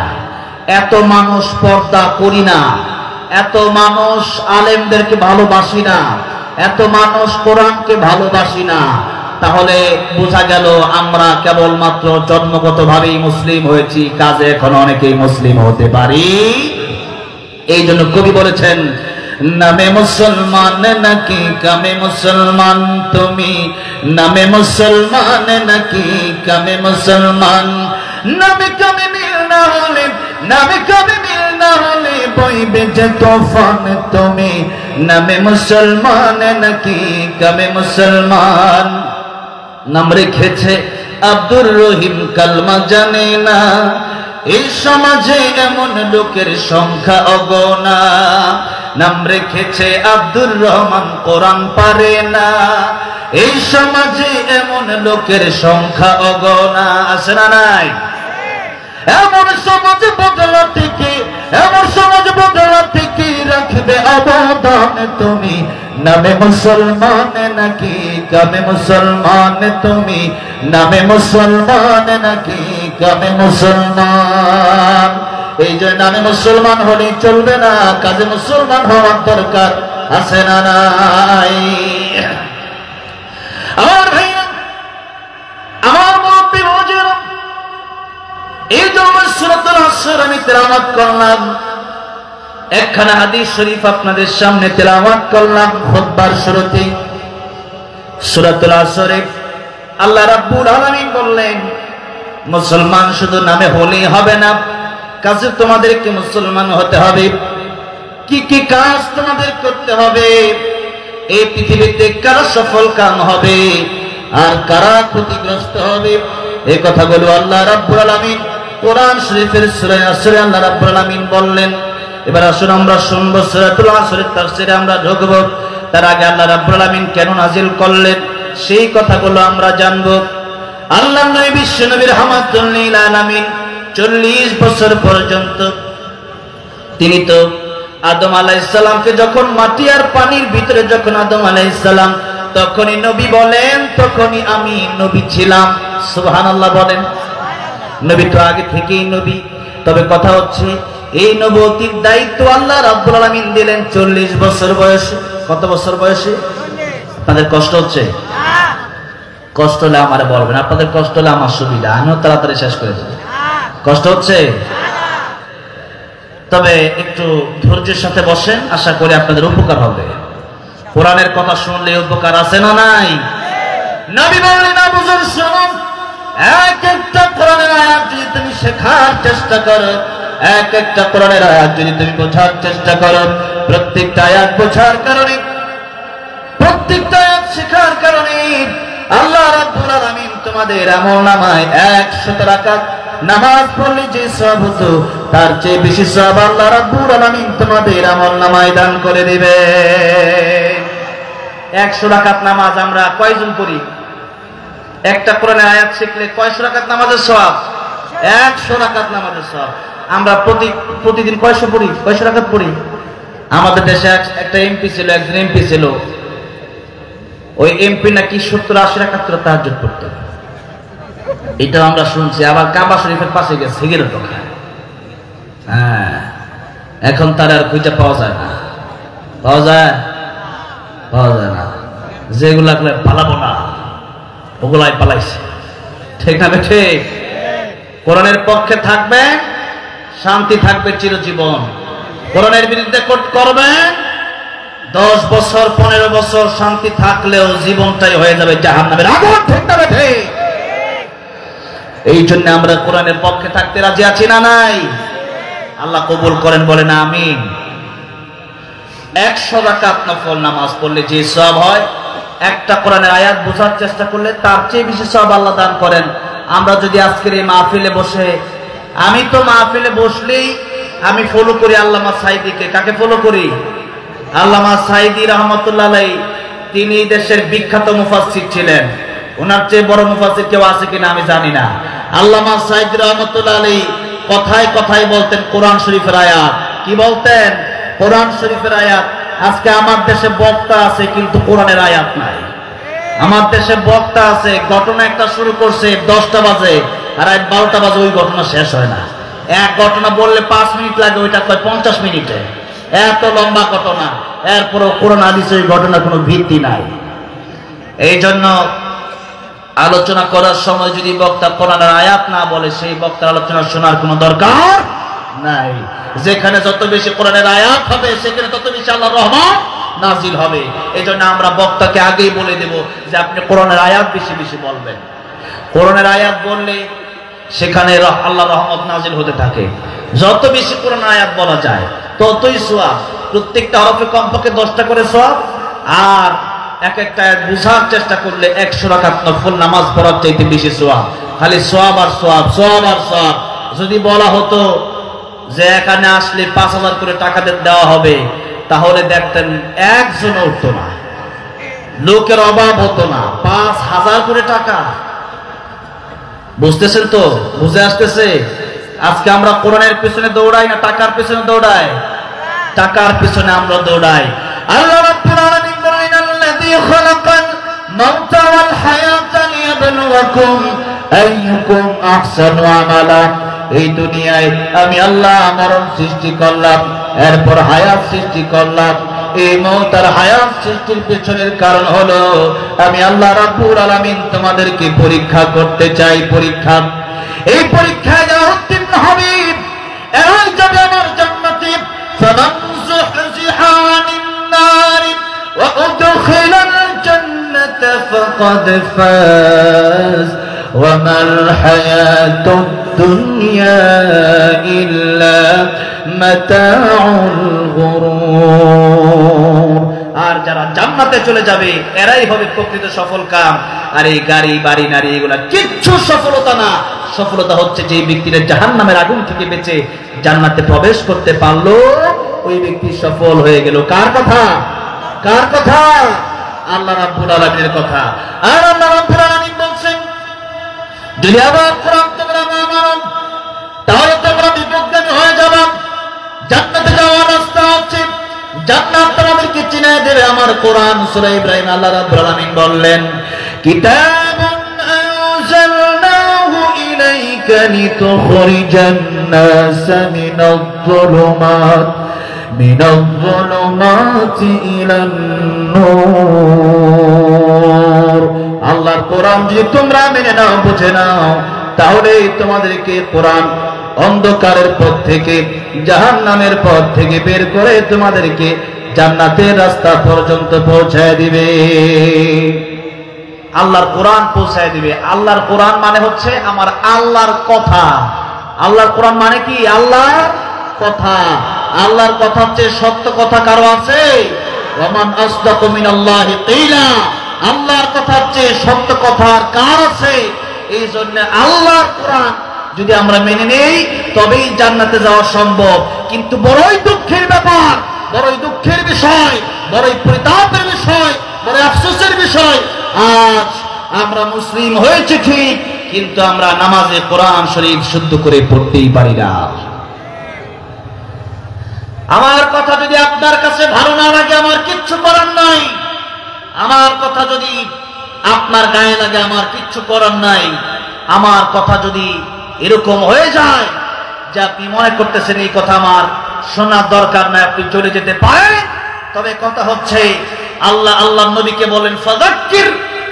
এত মানুষ পর্দা করি না, এত মানুষ আলেমদেরকে ভালোবাসি না, এত মানুষ কোরআনকে ভালোবাসি না। তাহলে বোঝা গেল আমরা কেবলমাত্র জন্মগতভাবেই মুসলিম হয়েছি, কাজে এখন অনেকেই মুসলিম হতে পারি। এই জন্য কবি বলেছেন, নামে মুসলমান নাকি কামে মুসলমান তুমি, নামে মুসলমান নাকি কামে মুসলমান, নামে কামে মিল না হলে, নামে কামে মিল না হলে বইবে যে তুফান তুমি, নামে মুসলমান নাকি কামে মুসলমান। নাম রেখেছে আব্দুর রহিম, কালমা জানে না, এই সমাজে এমন লোকের সংখ্যা অগণা। নাম রেখেছে আব্দুর রহমান, কোরআন পারে না, এই সমাজে এমন লোকের সংখ্যা অগণা। আছে না নাই? এমন সমাজ বদলাতে কে, এমন সমাজ বদলাতে কে রাখবে অবদান তুমি, নামে মুসলমান নাকি কামে মুসলমান তুমি, নামে মুসলমান নাকি কামে মুসলমান। এই যে নামে মুসলমান হলে চলবে না, কাজে মুসলমান হওয়ার দরকার আছে না নাই? আমার ভাইয়া, আমার মুরব্বী হুজুর, এই জন্য সূরাতুল আসর আমি তেলাওয়াত করলাম, একখানা হাদিস শরীফ আপনাদের সামনে তেলাওয়াত করলাম খুতবার শুরুতে। সূরাতুল আসরে আল্লাহ রাব্বুল আলামিন বললেন, মুসলমান শুধু নামে হলেই হবে না, কাজে তোমাদেরকে মুসলমান হতে হবে। কি কি কাজ তোমাদের করতে হবে, এই পৃথিবীতে কারা সফল কাম হবে আর কারা ক্ষতিগ্রস্ত হবে, এই কথাগুলো আল্লাহ রাব্বুল আলামিন কোরআন শরীফের সূরা আসরে আল্লাহ রাব্বুল আলামিন বললেন। এবার আসুন আমরা শুনবো সূরাতুল আসরের তাফসীরে আমরা ঢুকব। তার আগে আল্লাহ রাব্বুল আলামিন কেন নাজিল করলেন সেই কথাগুলো আমরা জানবো। আল্লাহর নবী বিশ্ব নবীর রাহমাতুল লিল আলামিন 40 বছর পর্যন্ত তিনি তো আদম আলাইহিস সালামকে যখন মাটি আর পানির ভিতরে যখন আদম আলাইহিস সালাম তখনই নবী বলেন, তখনই আমি নবী ছিলাম। সুবহানাল্লাহ বলেন। নবী তো আগে থেকেই নবী, তবে কথা হচ্ছে এই নবুয়তির দায়িত্ব আল্লাহ রাব্বুল আলামিন দিলেন 40 বছর বয়সে। কত বছর বয়সে? আপনাদের কষ্ট হচ্ছে? কষ্ট হলে আমারে বলবেন, আপনাদের কষ্ট হলে আমার সুবিধা, আমিও তাড়াতাড়ি শেষ করে দেব। কষ্ট হচ্ছে? তবে একটু ধৈর্যের সাথে বসেন, আশা করি আপনাদের উপকার হবে। কোরআনের কথা শুনলে উপকার আছে না নাই? নবী বললেন, আবু যর শোনো, এক একটা কোরআনের আয়াত যদি তুমি শেখার চেষ্টা করো, এক একটা কোরআনের আয়াত যদি তুমি বোঝার চেষ্টা করো, প্রত্যেকটা আয়াত বোঝার কারণে, প্রত্যেকটা আয়াত শেখার কারণে আল্লাহ রাব্বুল আলামিন তোমাদের আমলনামায় 100 রাকাত নামাজ পড়লে যে সওয়াব হতো তার চেয়ে বেশি সওয়াব আল্লাহ রাব্বুল আলামিন তোমাদের আমলনামায় দান করে দিবে। 100 রাকাত নামাজ আমরা কয়জন পড়ি? একটা কোরআনের আয়াত শিখলে কয়শো রাকাত নামাজের সওয়াব? 100 রাকাত নামাজের সওয়াব। আমরা প্রতিদিন কয়শো পড়ি? কয়শো রাকাত পড়ি? আমাদের দেশে একটা এমপি ছিল, একজন এমপি ছিল, ওই এমপি নাকি 70-80 রাকাত করে তাহাজ্জুদ পড়তো। এটা আমরা শুনছি। আবার কাবা শরীফের পাশে গিয়ে সিগারেটও খায়। হ্যাঁ, এখন তার আর খুঁজে পাওয়া যায় না। পাওয়া যায়? পাওয়া যায় না। যেগুলা পালাবো না ওগুলাই পালাইছে। ঠিক না ঠিক? কোরআনের পক্ষে থাকবে, শান্তি থাকবে চিরজীবন। কোরআনের বিরুদ্ধে করবেন, 10 বছর 15 বছর শান্তি থাকলেও জীবনটাই হয়ে যাবে জাহান্নামের আগুন। ঠিক না ঠিক? এই জন্য আমরা কোরআনের পক্ষে থাকতে রাজি আছি না নাই? আল্লাহ কবুল করেন, বলেন আমিন। 100 রাকাত নফল নামাজ পড়লে যে সওয়াব হয়, একটা কোরআনের আয়াত বোঝার চেষ্টা করলে তার চেয়ে বেশি সওয়াব আল্লাহ দান করেন। আমরা যদি আজকের এই মাহফিলে বসে, আমি তো মাহফিলে বসলেই আমি ফলো করি আল্লামা সাইদিকে। কাকে ফলো করি? আল্লামা সাইদি রহমতুল্লাহ আলাইহি। তিনি দেশের বিখ্যাত মুফাসসির ছিলেন। ওনার চেয়ে বড় মুফাসসির কেউ আছে কিনা আমি জানি না। আল্লামা সাইদি রহমতুল্লাহ আলাইহি কথায় কথায় বলতেন কোরআন শরীফের আয়াত। কি বলতেন? কোরআন শরীফের আয়াত। আজকে আমার দেশে বক্তা আছে কিন্তু কোরআনের আয়াত নাই। আমার দেশে বক্তা আছে, ঘটনা একটা শুরু করছে 10টা বাজে আর 12টা বাজে ওই ঘটনা শেষ হয় না। এক ঘটনা বললে 5 মিনিট লাগে, ওইটা কয় 50 মিনিটে। এত লম্বা ঘটনা, এরপরও কোরআন হাদিসে ওই ঘটনার কোনো ভিত্তি নাই। এই জন্য আলোচনা করার সময় যদি বক্তা কোরআনের আয়াত না বলে, সেই বক্তার আলোচনা শোনার কোনো দরকার নাই। যেখানে যত বেশি কোরআনের আয়াত হবে সেখানে তত বেশি আল্লাহর রহমত নাজিল হবে। এই জন্য আমরা বক্তাকে আগেই বলে দেব যে আপনি কোরআনের আয়াত বেশি বেশি বলবেন। কোরআনের আয়াত বললে সেখানে আল্লাহর রহমত নাজিল হতে থাকে। যত বেশি কোরআনের আয়াত বলা যায় ততই সওয়াব। প্রত্যেকটা হরফে কমপক্ষে 10টা করে সওয়াব। আর এক একটা আয়াত বুঝার চেষ্টা করলে 100 রাকাত নফল নামাজ পড়ার চাইতে বেশি সওয়াব। খালি সওয়াব আর সওয়াব, সওয়াব আর সওয়াব। যদি বলা হতো যে এখানে আসলে 5000 করে টাকা দেওয়া হবে, তাহলে দেখতেন একজন উঠতো না, লোকের অভাব হতো না। 5000 করে টাকা, বুঝতেছেন তো? বুঝে আসতেছে? আজকে আমরা কোরআনের পিছনে দৌড়াই না টাকার পিছনে দৌড়াই? টাকার পিছনে আমরা দৌড়াই। আল্লাহ রাব্বুল আলামিন বলেন, আল্লাযী খালাকাল মাউতা ওয়াল হায়াতা লিয়াবলুয়াকুম আইয়ুকুম আহসানু আমালা। এই দুনিয়ায় আমি আল্লাহ মরণ সৃষ্টি করলাম, এরপর হায়াত সৃষ্টি করলাম। এই মওত আর হায়াত সৃষ্টির পেছনের কারণ হলো আমি আল্লাহ রাব্বুল আলামিন তোমাদেরকে পরীক্ষা করতে চাই। পরীক্ষা, এই পরীক্ষায় যারা উত্তীর্ণ হবে এরাই যাবে আমার জান্নাতে। ফামান যুহজিহা আনিন নার ওয়া উদখিলাল জান্নাতা ফাকাদ ফাজ ওয়া মাল হায়াতুদ দুনিয়া ইল্লা মাতাউল গুরুর। আর যারা জান্নাতে চলে যাবে এরাই হবে প্রকৃত সফল কাম। আর এই গাড়ি বাড়ি নারী এগুলা কিচ্ছু সফলতা না। সফলতা হচ্ছে যে ব্যক্তিরা জাহান্নামের আগুন থেকে বেঁচে জান্নাতে প্রবেশ করতে পারলো, ওই ব্যক্তি সফল হয়ে গেল। কার কথা? কার কথা? আল্লাহ রাব্বুল আলামিনের কথা। আর আল্লাহ রাব্বুল আলামিন বলছেন, যদি আবার কোরআন তোমরা না মানো তাহলে তোমরা বিপদগামী হয়ে যাবে। জান্নাতে যাওয়ার রাস্তা আছে, জান্নাত তোমাদেরকে চিনিয়ে দেবে আমার কোরআন। সূরা ইব্রাহিম আল্লাহ রাব্বুল আলামিন বললেন, কিতাবুন আনজালনাহু ইলাইকা লিতুখরিজান নাসা মিনাজ-যুলুমাতি ইলান নূর। আল্লাহর কোরআন যদি তোমরা মেনে নাও, বুঝে নাও, তাহলে তোমাদেরকে কোরআন অন্ধকারের পথ থেকে, জাহান্নামের পথ থেকে বের করে তোমাদেরকে জান্নাতের রাস্তা পর্যন্ত পৌঁছায় দিবে। আল্লাহর কোরআন পৌঁছায় দিবে। আল্লাহর কোরআন মানে হচ্ছে আমার আল্লাহর কথা। আল্লাহর কোরআন মানে কি? আল্লাহর কথা। আল্লাহর কথা হচ্ছে সত্য কথা কারো আছে? ওয়ামান আসদাকু মিনাল্লাহি কিলা। আল্লাহর কথা হচ্ছে সত্য কথা আর কার আছে? এই জন্য আল্লাহর কোরআন যদি আমরা মেনে নেই তবেই জান্নাতে যাওয়া সম্ভব। কিন্তু বড়ই দুঃখের ব্যাপার, বড়ই দুঃখের বিষয়, বড়ই পরিতাপের বিষয়, বড় আফসোসের বিষয়, আজ আমরা মুসলিম হয়েছে ঠিক, কিন্তু আমরা নামাজে কোরআন শরীফ শুদ্ধ করে পড়তেই পারি না। আমার কথা যদি আপনার কাছে ভালো না লাগে আমার কিচ্ছু করার নাই। আমার কথা যদি আপনার গায়ে লাগে আমার কিচ্ছু করার নাই।
আমার কথা যদি এরকম হয়ে যায় যে আপনি মনে করতেছেন এই কথা আমার শোনার দরকার নাই, আপনি চলে যেতে পারেন, তবে কথা হচ্ছে আল্লাহ নবীকে বলেন ফাযাক্কির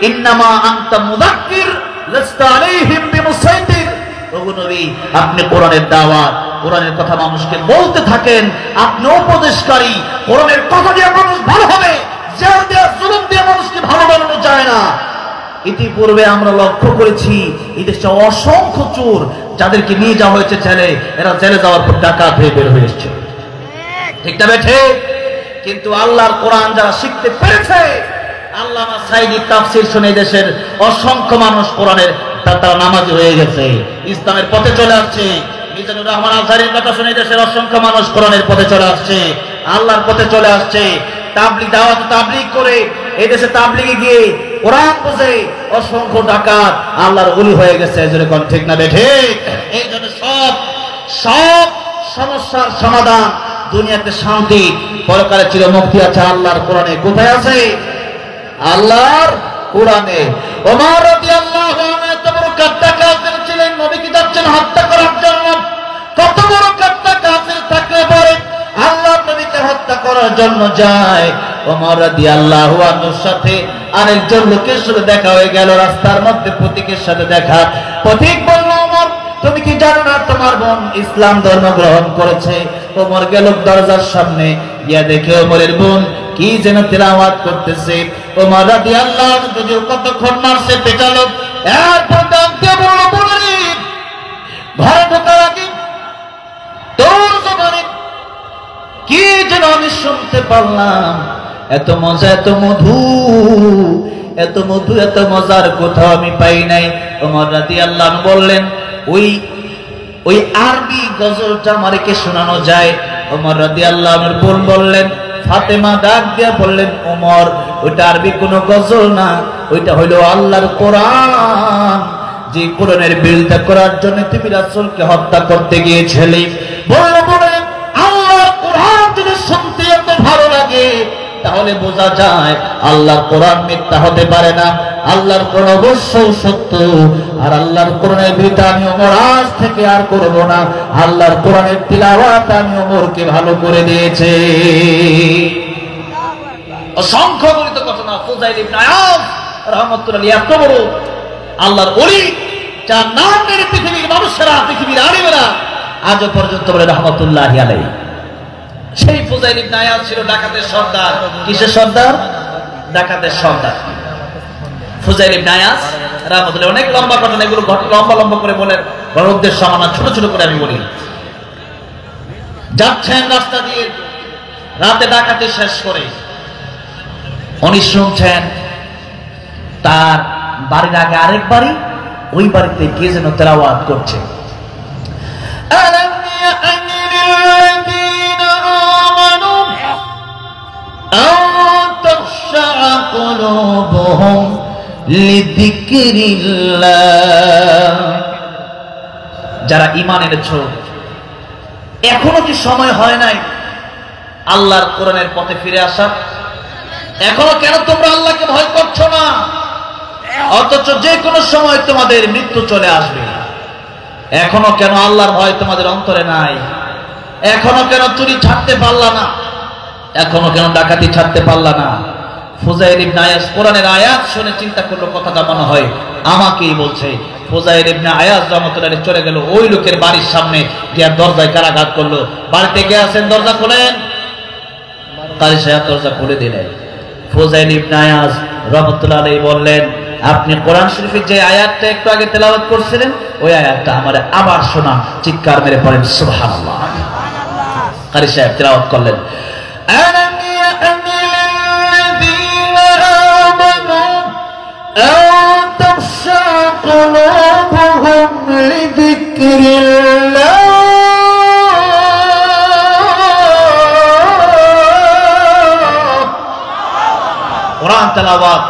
ইন্নামা আনতা মুযাক্কির লাস্তা আলাইহিম বিমুসাইতির। ওগো নবী, আপনি কোরআনের দাওয়াত, কোরআনের কথা মানুষকে বলতে থাকেন, আপনি উপদেশকারী। কোরআনের কথা দিয়ে মানুষ ভালো হবে, জেল দিয়ে জুলুম দিয়ে মানুষকে ভালো বানানো যায় না। ইতিপূর্বে আমরা লক্ষ্য করেছি এই দেশে অসংখ্য চোর যাদেরকে নিয়ে যাওয়া হয়েছে জেলে, এরা জেলে যাওয়ার পর ডাকাত হয়ে বের হয়ে এসছে, ঠিক না বেঠে? কিন্তু আল্লাহর কোরআন যারা শিখতে পেরেছে, আল্লামা সাঈদী তাফসীর শুনে দেশের অসংখ্য মানুষ কোরআনের তারা নামাজি হয়ে গেছে, ইসলামের পথে চলে আসছে। মিজানুর রহমান আজহারীর কথা শুনে দেশের অসংখ্য মানুষ কোরআনের পথে চলে আসছে, আল্লাহর পথে চলে আসছে। তাবলীগ দাওয়াত তাবলীগ করে এই দেশে তাবলীগে গিয়ে কোরআন বুঝে অসংখ্য ডাকাত আল্লাহর ওলি হয়ে গেছে, জোরে কোন ঠিক না বেঠে? এই জন্য সব সমস্যার সমাধান, দুনিয়াতে শান্তি, পরকালে চিরমুক্তি আছে আল্লাহর কোরআনে। কোথায় আছে? আল্লাহর কোরআনে। ওমর রাদিয়াল্লাহু আনহু এত বড় কাফের কাফের ছিলেন, নবীকে যাচ্ছেন হত্যা করার জন্য। কত বড় কাফের কাফের থাকলে পরে আল্লাহর নবীকে হত্যা করার জন্য যায়। ওমর রাদিয়াল্লাহু আনহুর সাথে আরেকজন লোকের সাথে দেখা হয়ে গেল রাস্তার মধ্যে, পথিকের সাথে দেখা। পথিক বলল, ওমর তুমি কি জানো না তোমার বোন ইসলাম ধর্ম গ্রহণ করেছে? ওমর গেল দরজার সামনে, গিয়া দেখে ওমরের বোন কি যেন তেলাওয়াত করতেছে। ওমর রাদিয়াল্লাহু আনহু যদিও কতক্ষণ মারছে পেটালো, এরপর ডাক দিয়ে বলল, বলি ঘরে ঢোকার আগে তোর জবানে কি যেন আমি শুনতে পারলাম, এত মজা, এত মধু, এত মধু, এত মজার কোথাও আমি পাই নাই। ওমর রাদিয়াল্লাহু আনহু বললেন, ওই আরবি গজলটা আমাকে শোনানো যায়? ওমর রাদিয়াল্লাহু আনহুর বোন বললেন, ফাতেমা ডাক দিয়া বললেন, ওমর ওইটা আরবি কোনো গজল না, ওইটা হইল আল্লাহর কোরআন, যে কোরআনের বিরোধিতা করার জন্য তুমি রাসূলকে হত্যা করতে গিয়েছিলে। বলল, বলেন আল্লাহর কোরআন যদি শুনতে এত ভালো লাগে তাহলে বোঝা যায় আল্লাহর কোরআন মিথ্যা হতে পারে না, আল্লাহর কোরআন অবশ্যই সত্য। আর আল্লাহর কোরআনের বিরোধিতা আমি ওমর আজ থেকে আর করব না, আল্লাহর কোরআনের তিলাওয়াত আমি ওমরকে ভালো করে দিয়েছি। অসংখ্য গণিত ঘটনা। ফুযাইল ইবনে আয়াজ রাহমাতুল্লাহ আলাইহি এত বড় আল্লাহর ওলি, যার নাম মেরে পৃথিবীর মানুষেরা, পৃথিবীর আলিমেরা আজও পর্যন্ত বলে রাহমাতুল্লাহি আলাইহি। সেই ফুযাইল ইবনে আয়াজ ছিল ডাকাতের সর্দার। কিসের সর্দার? ডাকাতের সর্দার। ফুযাইল ইবনে আয়াজ রাহমাতুল্লাহ, অনেক লম্বা ঘটনা, এগুলো লম্বা করে বলে বড় উদ্দেশ্য আমার না, ছোট ছোট করে আমি বলি। যাচ্ছেন রাস্তা দিয়ে, রাতে ডাকাতি শেষ করে উনি শুনছেন তার বাড়ির আগে আরেক বাড়ি, ওই বাড়িতে কে যেন তেলাওয়াত করছে। যারা ঈমান এনেছো, এখনো কি সময় হয় নাই আল্লাহর কোরআনের পথে ফিরে আসা? এখনো কেন তোমরা আল্লাহকে ভয় করছো না? অথচ যে কোনো সময় তোমাদের মৃত্যু চলে আসবে। এখনো কেন আল্লাহর ভয় তোমাদের অন্তরে নাই? এখনো কেন চুরি ছাড়তে পারলা না? এখনো কেন ডাকাতি ছাড়তে পারলা না? ফুযাইল ইবনে আয়াজ কোরআনের আয়াত শুনে চিন্তা করলো, কথাটা মনে হয় আমাকেই বলছে। ফুযাইল ইবনে আয়াজ রাহমাতুল্লাহ আলাইহি চলে গেল ওই লোকের বাড়ির সামনে, গিয়ে দরজায় কারাঘাত করলো। বাড়িতে কে আছেন? দরজা খোলেন। কারি সাহেব দরজা খুলে দিলেন। ফুযাইল ইবনে আয়াজ রাহমাতুল্লাহ আলাইহি বললেন, আপনি কোরআন শরীফের যে আয়াতটা একটু আগে তেলাওয়াত করছিলেন, ওই আয়াতটা আমারে আবার শোনা। চিৎকার মেরে পড়েন সুবহানাল্লাহ। কারি সাহেব তেলাওয়াত করলেন, কোরআন তেলাওয়াত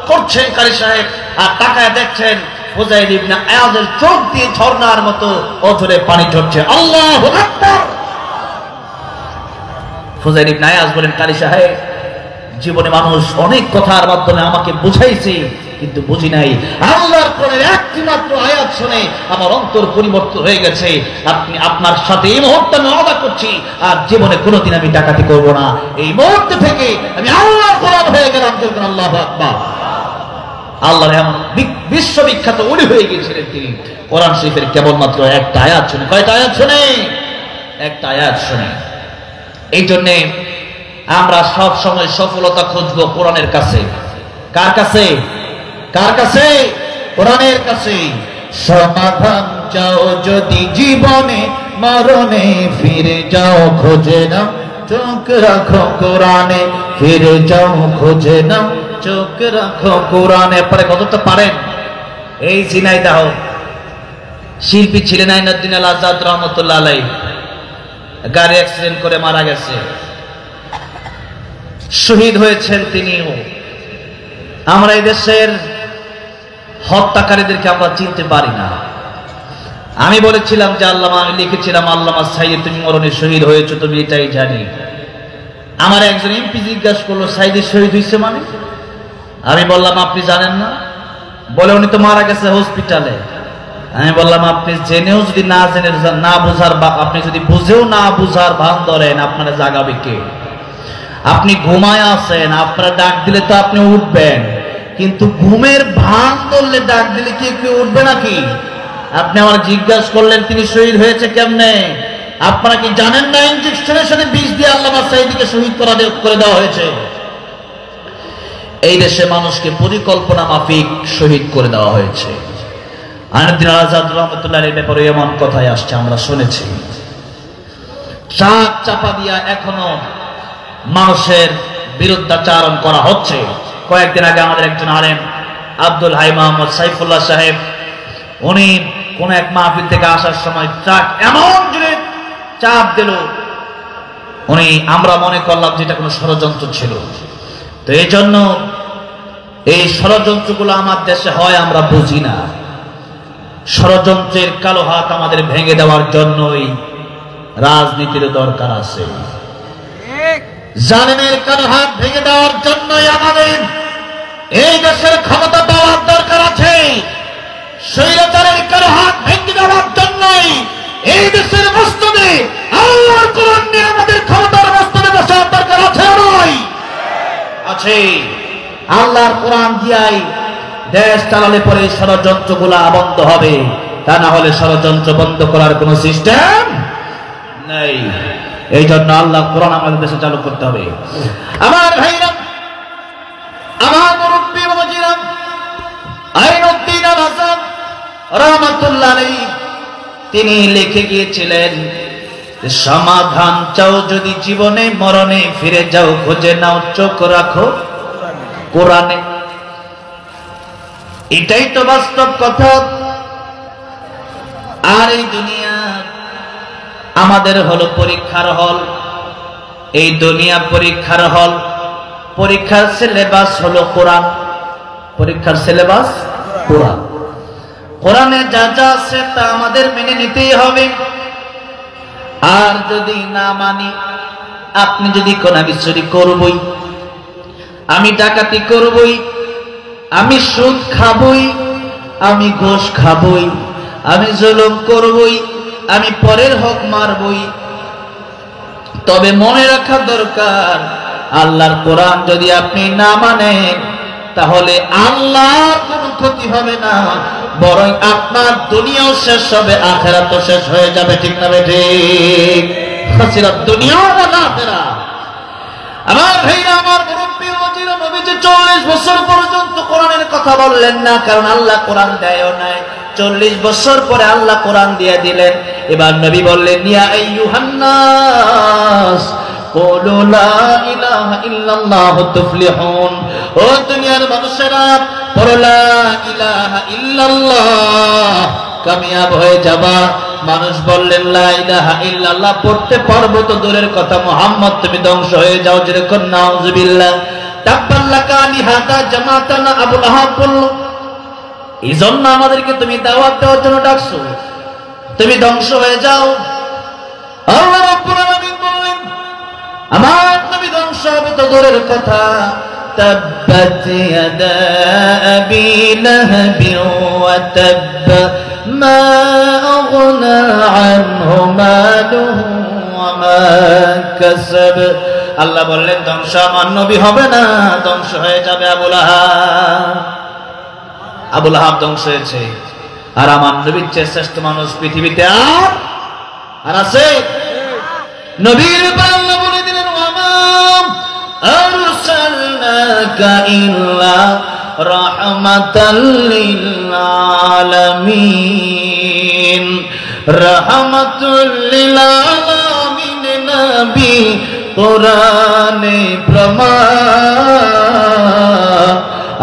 করছেন কারি সাহেব, আর তাকায় দেখছেন ফুযাইল ইবনে আয়াজের চোখ দিয়ে ঝর্ণার মতো অঝরে পানি ঝরছে। আল্লাহু আকবার। ফুযাইল ইবনে আয়াজ বলেন, কারি সাহেব, জীবনে মানুষ অনেক কথার মাধ্যমে আমাকে বুঝাইছে কিন্তু বুঝি নাই। আল্লাহর কোরআনের একটি মাত্র আয়াত শুনে আমার অন্তর পরিবর্তন হয়ে গেছে। আপনি আপনার সাথে এই মুহূর্তে আমি ওয়াদা করছি আর জীবনে কোনোদিন আমি ডাকাতি করব না। এই মুহূর্ত থেকে আমি আল্লাহর গোলাম হয়ে গেলাম। আল্লাহু আকবার। আল্লাহর এমন বিশ্ববিখ্যাত ওলি হয়ে গিয়েছিলেন তিনি কোরআন শরীফের কেবলমাত্র একটা আয়াত শুনে। কয়টা আয়াত শুনে? একটা আয়াত শুনে। এই জন্যে আমরা সব সময় সফলতা খুঁজবো কোরআনের কাছে। কার কাছে? কার কাছে? কোরআনের কাছে। সমাধান চাও যদি জীবনে মরণে, ফিরে যাও খোঁজে নাও চোখ রাখো কোরআনে, ফিরে যাও খোঁজে নাও চোখ রাখো কোরআনে। পরে কতটা পারেন? এই ঝিনাইদহ শিল্পী ছিলেন আইনুদ্দিন আল আজাদ রহমতুল্লাহ আলাইহি, গাড়ি অ্যাক্সিডেন্ট করে মারা গেছে, শহীদ হয়েছেন তিনিও। আমরা এই দেশের হত্যাকারীদেরকে আমরা চিনতে পারি না। আমি বলেছিলাম যে আল্লামা, আমি লিখেছিলাম আল্লামা সাইয়্যিদ তুমি মরণে শহীদ হয়েছো, তুমি এটাই জানি। আমার একজন এমপি জিজ্ঞাসা করলো সাইয়্যিদ শহীদ হয়েছে মানে? আমি বললাম আপনি জানেন না? বলে উনি তো মারা গেছে হসপিটালে। আমি বললাম আপনি জেনেও যদি না জেনে না বুঝার, আপনি যদি বুঝেও না বুঝার ভান ধরেন, আপনারা জাগাবে কে? আপনি ঘুমায় আছেন, আপনারা ডাক দিলে তো আপনি উঠবেন, কিন্তু ঘুমের ভান ধরলে ডাক দিলে কি কেউ উঠবে নাকি? আপনি আমার জিজ্ঞাসা করলেন তিনি শহীদ হয়েছে কেমনে? আপনারা কি জানেন না ইনজেকশনের সাথে বিষ দিয়ে আল্লামা সাইয়্যিদকে শহীদ করে দেওয়া হয়েছে? এই দেশে মানুষকে পরিকল্পনা মাফিক শহীদ করে দেওয়া হয়েছে। আইনুদ্দিন আল আজাদ রহমতুল্লাহ এর ব্যাপারে এমন কথাই আসছে, আমরা শুনেছি। চাপ চাপা দিয়া এখনো মানুষের বিরুদ্ধাচারণ করা হচ্ছে। কয়েকদিন আগে আমাদের একজন আলেম আব্দুল হাই মোহাম্মদ সাইফুল্লাহ সাহেব, উনি কোন এক মাহফিল থেকে আসার সময় ট্রাক এমন জোরে চাপ দিল, আমরা মনে করলাম যে এটা কোনো ষড়যন্ত্র ছিল। তো এই জন্য এই ষড়যন্ত্রগুলো আমার দেশে হয় আমরা বুঝি না। ষড়যন্ত্রের কালো হাত আমাদের ভেঙে দেওয়ার জন্যই রাজনীতির দরকার আছে। জালেমের কালো হাত ভেঙে দেওয়ার জন্যই আমাদের এই দেশের ক্ষমতা পাওয়ার দরকার আছে। স্বৈরাচারের কালো হাত ভেঙে দেওয়ার জন্যই এই দেশের মসনদে আল্লাহর কোরআন নিয়ে আমাদের ক্ষমতার মসনদে বসার দরকার আছে। নয় আছে। আল্লাহর কোরআন দিয়াই দেশ চালালে পরে ষড়যন্ত্রগুলা বন্ধ হবে, তা না হলে ষড়যন্ত্র বন্ধ করার কোন সিস্টেম নেই। এই জন্য আল্লাহ কোরআন আমাদের দেশে চালু করতে হবে। আমার ভাইরা, আমার মুরব্বী বাবাজিরা, আইনুদ্দিন আল আজাদ রহমাতুল্লাহ আলাইহি তিনি লিখে গিয়েছিলেন, সমাধান চাও যদি জীবনে মরণে, ফিরে যাও খোঁজে নাও চোখ রাখো কোরআনে। এটাই তো বাস্তব কথা। আর এই দুনিয়া আমাদের হলো পরীক্ষার হল। এই দুনিয়া পরীক্ষার হল। পরীক্ষার সিলেবাস হলো কোরআন। পরীক্ষার সিলেবাস কোরআন। কোরআনে যা যা আছে তা আমাদের মেনে নিতেই হবে। আর যদি না মানি, আপনি যদি কোন আমি চুরি করবই, আমি ডাকাতি করবই, আমি সুদ খাবই, আমি ঘুষ খাবই, আমি জুলুম করবই, আমি পরের হক মারবই, তবে মনে রাখা দরকার আল্লাহর কোরআন যদি আপনি না মানেন তাহলে আল্লাহর কোনো ক্ষতি হবে না, বরং আপনার দুনিয়াও শেষ হবে, আখিরাতও শেষ হয়ে যাবে। ঠিক না ঠিক? খাসিরাত দুনিয়া ওয়াল আখিরা। আমার ভাইরা, আমার মুরব্বি ওয়াজিরা, নবীজি 40 বছর পর্যন্ত কোরআনের কথা বললেন না, কারণ আল্লাহ কোরআন দেয়ও নাই। 40 বছর পরে আল্লাহ কোরআন দিয়ে দিলেন। এবার নবী বললেন, ইয়া আইয়ুহান নাস কুলু লা ইলাহা ইল্লাল্লাহ তুফলিহুন। ও দুনিয়ার মানুষেরা, পড়ো লা ইলাহা ইল্লাল্লাহ, কামিয়াব হয়ে যাবা। মানুষ বললেন, লা ইলাহা ইল্লাল্লাহ পড়তে পারবো তো দূরের কথা, মুহাম্মদ তুমি ধ্বংস হয়ে যাও। যেরকম নাউযুবিল্লাহ। তাব্বাল্লাকা লিহাদা জামাতানা, আবু লাহাব বলল, এই জন্য আমাদেরকে তুমি দাওয়াত দেওয়ার জন্য ডাকছো, তুমি ধ্বংস হয়ে যাও। আল্লাহ রাব্বুল আলামিন বললেন, আমার নবী ধ্বংস হবে তো দূরের কথা, تبت يدا أبي لهب وتب ما أغنى عنه ماله وما كسب আল্লাহ বললেন ধ্বংস আমার নবী হবে না, ধ্বংস হয়ে যাবে আবু লাহাব। আবু লাহাব ধ্বংস হয়েছে, আর আমার নবীর চেয়ে শ্রেষ্ঠ মানুষ পৃথিবীতে আর আছে? নবীর ব্যাপারে আল্লাহ বলে দিলেন ওয়ামা আরসালনাকা ইল্লা রাহমাতাল লিল আলামিন। রাহমাতুল লিল আলামিন নবী কোরআনে প্রমাণ।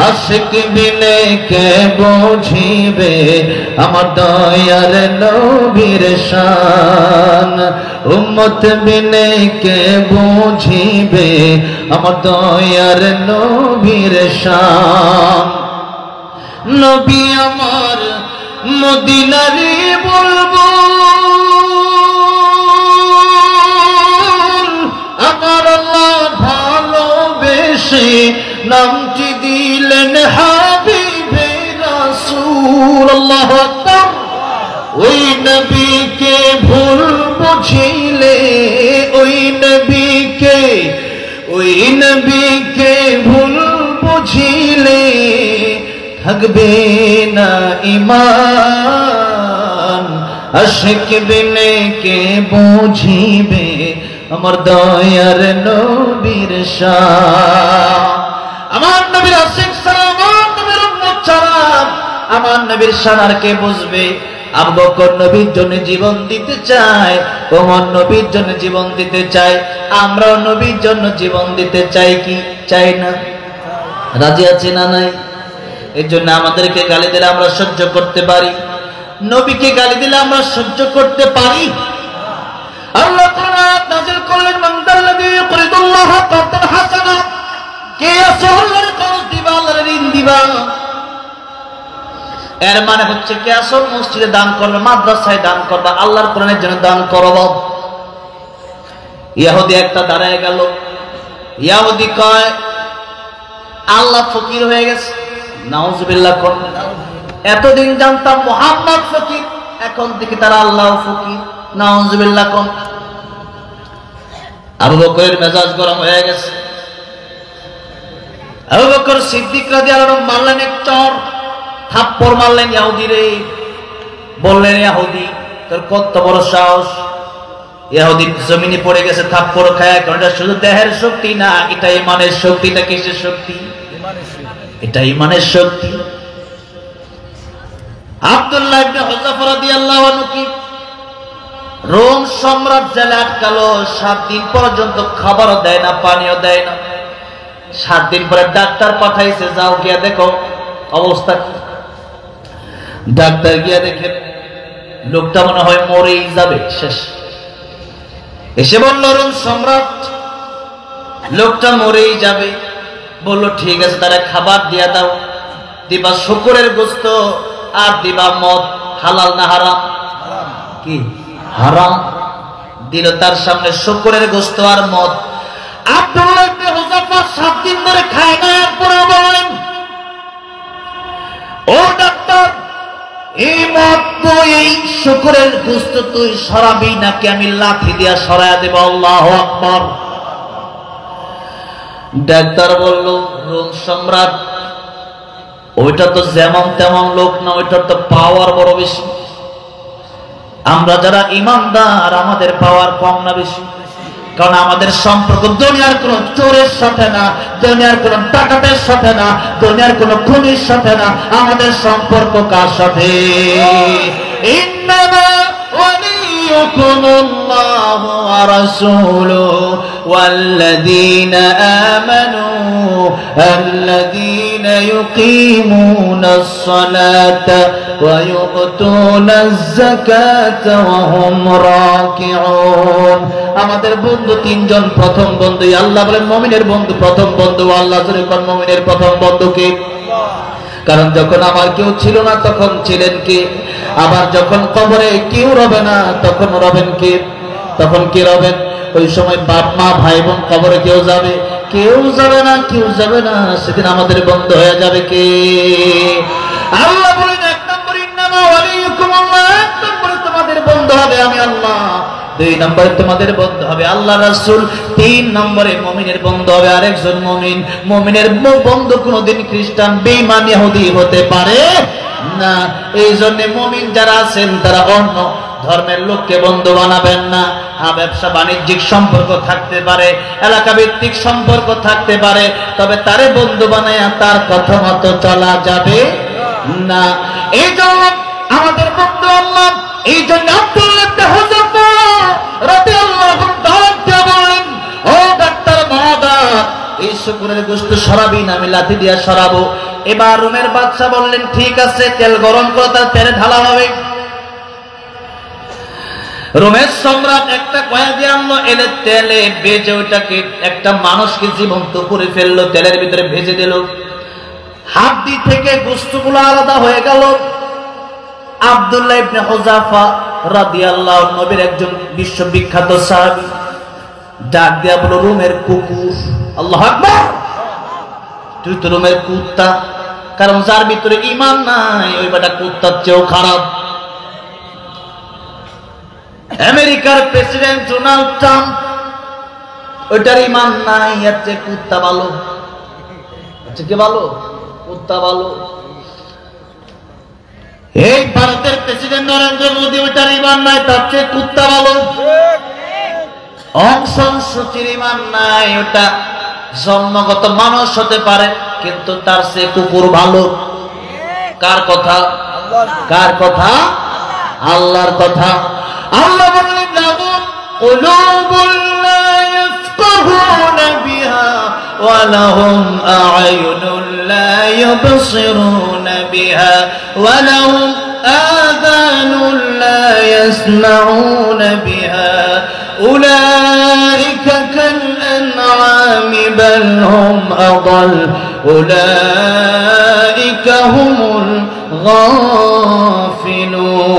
আশিক বিনে কে বুঝিবে আমার দয়ার নবীর শান। উম্মত বিনে কে বুঝিবে আমার দয়ার নবীর শান। নবী আমার মদিনারি বুলবুল, আমার আল্লাহ ভালোবেসে নামটি দিলেন হাবিবে রাসূল। আল্লাহু আকবার। ওই নবীকে ভুল বুঝিলে, ওই নবীকে ভুল বুঝিলে থাকবে না ঈমান। আশিক বিনে কে বুঝিবে আমার দয়ার নবীর শান। আমার নবীর আশিক ছাড়া, আমার নবীর উম্মত ছাড়া আমার নবীর শান আর কে বুঝবে? আবু বকর নবীর জন্য জীবন দিতে চায়, ওমর নবীর জন্য জীবন দিতে চায়, আমরাও নবীর জন্য জীবন দিতে চাই কি চাই না? রাজি আছি না নাই? এর জন্য আমাদেরকে গালি দিলে আমরা সহ্য করতে পারি, নবীকে গালি দিলে আমরা সহ্য করতে পারি? আল্লাহ তাআলা নাযিল করলেন মান দাল্লাযী ইউকরিদুল্লাহ কারদান হাসানা। কে আছে আল্লাহর কর্জ দিবা, আল্লাহর ঋণ দিবা। এর মানে হচ্ছে কে আসল মসজিদে দান করবে, মাদ্রাসায় দান করবে, আল্লাহর কোরআনের জন্য দান করব। ইহুদি একটা দাঁড়ায় গেল, ইহুদি কয় আল্লাহ ফকির হয়ে গেছে। নাউজুবিল্লাহ। এতদিন জানতাম মুহাম্মদ ফকির, এখন দেখি তারা আল্লাহ ফকির। নাউজুবিল্লাহ। আবু বকরের মেজাজ গরম হয়ে গেছে। আবু বকর সিদ্দিক রাদিয়াল্লাহু আনহু মারলেন এক চর, থাপ্পড় মারলেন ইহুদি রে। বললেন ইহুদি তোর কত বড় সাহস। ইহুদি জমিনে পড়ে গেছে থাপ্পড় খায়। কারণ এটা শুধু দেহের শক্তি না, এটা ঈমানের শক্তি। এটা কিসের শক্তি? এটা ঈমানের শক্তি। আব্দুল্লাহ ইবনে হুযাফা রাদিয়াল্লাহু আনহু কি রোম সম্রাট জেলে আটকালো। 7 দিন পর্যন্ত খাবারও দেয় না, পানিও দেয় না। 7 দিন পরে ডাক্তার পাঠাইছে, যাও গিয়া দেখো অবস্থা কি। ডাক্তার গিয়া দেখে লোকটা মনে হয় মরেই যাবে, শেষ। এসে বলল রোম সম্রাট লোকটা মরেই যাবে। বলল ঠিক আছে, তারা খাবার দিয়া দাও। দিবা শুকরের গোশত আর দিবা মদ। হালাল না হারাম? কি হারাম। দিল তার সামনে শুকরের গোশত আর মদ। আব্দুল্লাহ ইবনে হুযাফা 7 দিন ধরে খায় না। পরে বলেন ও ডাক্তার, এই মদ তুই, এই শুকরের গোশত তুই সরাবি নাকি আমি লাঠি দিয়া সরাইয়া দেব? আল্লাহু আকবার। ডাক্তার বলল রোম সম্রাট ওইটা তো যেমন তেমন লোক না, ওইটার তো পাওয়ার বড় বেশি। আমরা যারা ইমানদার আমাদের পাওয়ার কম না বেশি? কারণ আমাদের সম্পর্ক দুনিয়ার কোন চোরের সাথে না, দুনিয়ার কোন ডাকাতের সাথে না, দুনিয়ার কোন খুনির সাথে না। আমাদের সম্পর্ক কার সাথে? ইন্নামা ওয়ালিয়ুকুমুল্লাহু ওয়া রাসূলুহু ওয়াল্লাযীনা আমানু আল্লাযীনা ইউকিমুনাস সালাতা ওয়া ইউতুনাজ যাকাতা ওয়া হুম রাকিউন। আমাদের বন্ধু 3 জন। প্রথম বন্ধু আল্লাহ বলেন মুমিনের বন্ধু প্রথম বন্ধু আল্লাহ। জোরে কোন মুমিনের প্রথম বন্ধু কে? কারণ যখন আমার কেউ ছিল না তখন ছিলেন কে? আবার যখন কবরে কেউ রবে না তখন রবেন কে? তখন কে রবেন? ওই সময় বাপ মা ভাই বোন কবরে কেউ যাবে, কেউ যাবে না, কেউ যাবে না। সেদিন আমাদের বন্ধ হয়ে যাবে কে? আল্লাহ বলেন, এক নম্বর ইন্নামা ওয়ালিয়ুকুমুল্লাহ, এক নম্বরে তোমাদের বন্ধ হবে আমি আল্লাহ, দুই নম্বরে তোমাদের বন্ধ হবে আল্লাহ রাসূল, তিন নম্বরে মুমিনের বন্ধ হবে আরেকজন মুমিন। মুমিনের বন্ধু কোনদিন খ্রিস্টান, বেঈমান, ইহুদি হতে পারে না। এই জন্য মুমিন যারা আছেন তারা অন্য ধর্মের লোককে বন্ধু বানাবেন না। ব্যবসা বাণিজ্যিক সম্পর্ক থাকতে পারে, এলাকা ভিত্তিক সম্পর্ক থাকতে পারে, তবে তারে বন্ধু বানায়া তার কথা মতো চলা যাবে না। এই জন্য আমাদের বন্ধু আল্লাহ। এই জন্য আব্দুল্লাহ ইবনে হুযাফা রাদিয়াল্লাহু তাআলা বলেন, ও ডাক্তার মহোদয়, এই শুকরের গোশত সরাবিন, আমি লাঠি দিয়া সরাবো। এবার রোমের বাদশা বললেন, ঠিক আছে, তেল গরম করে তার তেলে ঢালা হবে। রোমের সম্রাট একটা কয়েদি আনলো, এলে তেলে ভেজে ওইটাকে একটা মানুষকে জীবন্ত করে ফেললো, তেলের ভিতরে ভেজে দিল। হাড্ডি থেকে গোশতগুলো আলাদা হয়ে গেল। আব্দুল্লাহ ইবনে হুযাফা রাদিয়াল্লাহু আনহু, নবীর একজন বিশ্ববিখ্যাত সাহাবী, ডাক দিয়া বলল, রোমের কুকুর। আল্লাহু আকবার। তুই তো রোমের কুত্তা, কারণ যার ভিতরে ঈমান নাই ওই বেটা কুত্তার চেয়েও খারাপ। আমেরিকার প্রেসিডেন্ট ডোনাল্ড ট্রাম্প, ওইটার ঈমান নাই, এর চেয়ে কুত্তা ভালো। আচ্ছা, কে ভালো? কুত্তা ভালো। এই ভারতের প্রেসিডেন্ট নরেন্দ্র মোদী, ওইটার ঈমান নাই, তার চেয়ে কুত্তা ভালো। অং সান সুচির ঈমান নাই, ওটা জন্মগত মানুষ হতে পারে, কিন্তু তার চেয়ে কুকুর ভালো। কার কথা? কার কথা? আল্লাহর কথা। আল্লাহ বলেন, লাহুম কুলুবুন লা ইয়াফকাহুনা বিহা ওয়া লাহুম আ'য়ুনুন লা ইউবসিরুনা বিহা ওয়া লাহুম আযানুন লা ইয়াসমাউনা বিহা উলাইকা কাল আন'আমি বাল হুম আদাল উলাইকা হুমুল গাফিলুন।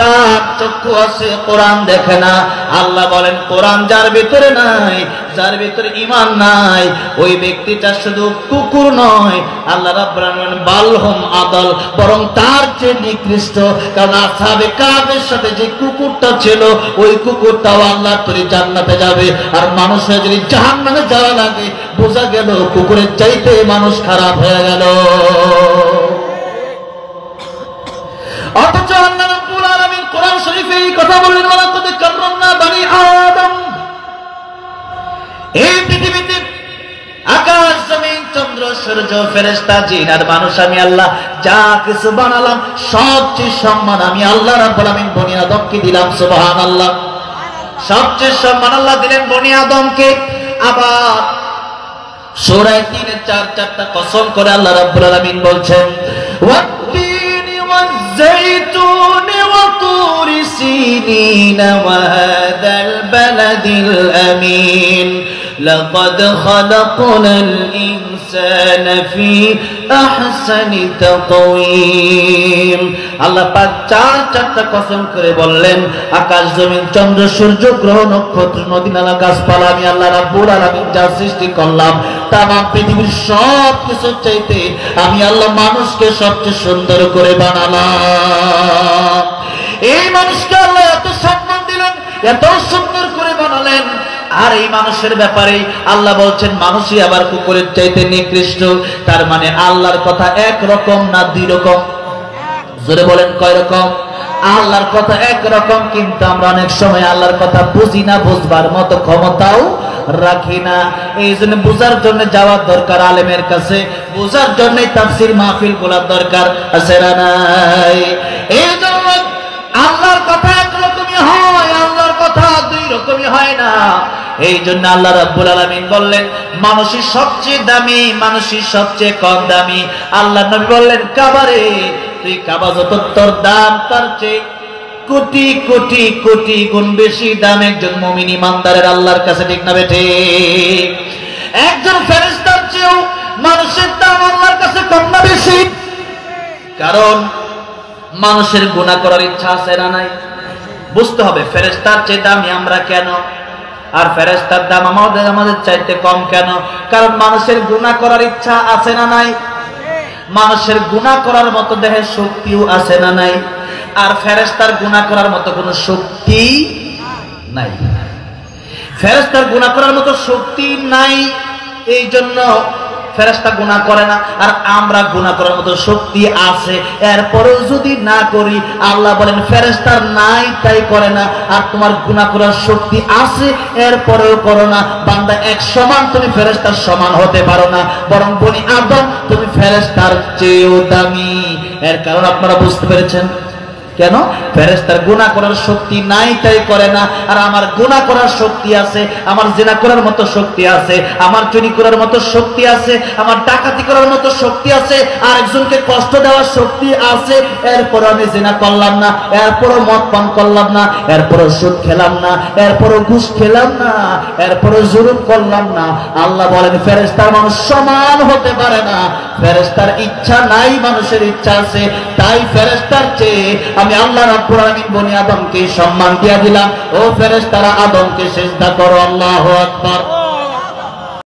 তার চক্ষু আছে, কোরআন দেখে না। আল্লাহ বলেন, কোরআন যার ভিতরে নাই, যার ভিতরে ঈমান নাই, ওই ব্যক্তিটা শুধু কুকুর নয়, আল্লাহ রাব্বুল আলামিন বালহুম আদাল, বরং তার চেয়ে নিকৃষ্ট। কারণ আসহাবে কাফের সাথে যে কুকুরটা ছিল, ওই কুকুরটাও আল্লাহর তৈরি জান্নাতে যাবে, আর মানুষ হয়ে যদি জাহান্নামে যাওয়া লাগে, বোঝা গেল কুকুরের চাইতে মানুষ খারাপ হয়ে গেল। অথচ আল্লাহ রাব্বুল আলামিন কোরআন শরীফে এই কথা বলেন, ওয়ালাকাদ কাররামনা বানি আদম। এই পৃথিবীতে আকাশ, জমিন, চন্দ্র, সূর্য, ফেরেশতা, জিন আর মানুষ, আমি আল্লাহ যা কিছু বানালাম সবচেয়ে সম্মান আমি আল্লাহ রাব্বুল আলামিন বনি আদমকে দিলাম। সুবহানাল্লাহ। সবচেয়ে সম্মান আল্লাহ দিলেন বনি আদমকে। আবার সূরা ৩ এর ৪টা কসম করে আল্লাহ রাব্বুল আলামিন বলছেন, والزيتون وطور سينين وهذا البلد الأمين لقد خلقنا الإنسان في أحسن تقويم। আল্লাহ পাক চারটা কসম করে বললেন, আকাশ, জমিন, চন্দ্র, সূর্য, গ্রহ, নক্ষত্র, নদী, নালা, গাছপালা, আমি আল্লাহ রাব্বুল আলামিন যা সৃষ্টি করলাম, তাম পৃথিবীর সব কিছুর চাইতে আমি আল্লাহ মানুষকে সবচেয়ে সুন্দর করে বানালাম। এই মানুষকে আল্লাহ এত সম্মান দিলেন, এত সুন্দর করে বানালেন। আর এই মানুষের ব্যাপারে আল্লাহ বলছেন, মানুষই আবার কুকুরের চাইতে নিকৃষ্ট। তার মানে আল্লাহর কথা এক রকম না দুই রকম? জোরে বলেন, কয় রকম? আল্লাহর কথা এক রকম, কিন্তু আমরা অনেক সময় আল্লাহর কথা বুঝি না, বুঝবার মতো ক্ষমতাও রাখি না। এই জন্য বুঝার জন্য যাওয়ার দরকার আলেমের কাছে, বুঝার জন্য তাফসীর মাহফিল গুলার দরকার আছে না নাই? এই জন্য আল্লাহর কথা এক রকমই হয়, আল্লাহর কথা দুই রকমই হয় না। এই জন্য আল্লাহ রাব্বুল আলামিন বললেন, মানুষই সবচেয়ে দামি, মানুষই সবচেয়ে কম দামি। আল্লাহ নবী বললেন, কাবারে, তুই কাবা যত তোর দাম, তার চেয়ে কোটি কোটি কোটি গুণ বেশি দাম একজন মুমিন ইমানদারের আল্লাহর কাছে। ঠিক না বেঠে? একজন ফেরেশতার চেয়েও মানুষের দাম আল্লাহর কাছে কম না বেশি? কারণ মানুষের গুনাহ করার ইচ্ছা আছে না নাই? বুঝতে হবে ফেরেশতার চেয়ে দামি আমরা কেন, আর ফেরেশতার দাম আমাদের চাইতে কম কেন? কারণ মানুষের গুনাহ করার ইচ্ছা আছে না নাই? মানুষের গুনাহ করার মতো দেহের শক্তিও আছে না নাই? আর ফেরেশতার গুনাহ করার মতো কোনো শক্তি নাই। ফেরেশতার গুনাহ করার মতো শক্তি নাই, এই জন্য ফেরেশতা গুনাহ করে না। আর আমরা গুনাহ করার মতো শক্তি আছে, এরপরেও যদি না করি, আল্লাহ বলেন ফেরেশতার নাই তাই করে না, আর তোমার গুনাহ করার শক্তি আছে এরপরেও করো না। বান্দা এক সমান, তুমি ফেরেশতার সমান হতে পারো না, বরং বনি আদম তুমি ফেরেশতার চেয়েও দামি। এর কারণ আপনারা বুঝতে পেরেছেন কেন? ফেরেশতার গুনাহ করার শক্তি নাই তাই করে না, আর আমার গুনাহ করার শক্তি আছে, আমার জিনা করার মতো শক্তি আছে, আমার চুরি করার মতো শক্তি আছে, আমার ডাকাতি করার মতো শক্তি আছে, আর একজনকে কষ্ট দেওয়ার শক্তি আছে, এরপর আমি জিনা করলাম না, এরপরও মদ পান করলাম না, এরপরও সুদ খেলাম না, এরপরও ঘুষ খেলাম না, এরপরও জুলুম করলাম না। আল্লাহ বলেন ফেরেশতার মানুষ সমান হতে পারে না। ফেরেশতার ইচ্ছা নাই, মানুষের ইচ্ছা আছে, তাই ফেরেশতার চেয়ে আমি আল্লাহ রাব্বুল আলামিন বনি আদমকে সম্মান দিয়া দিলাম। ও ফেরেশতারা আদমকে সিজদা করো, আল্লাহু আকবার।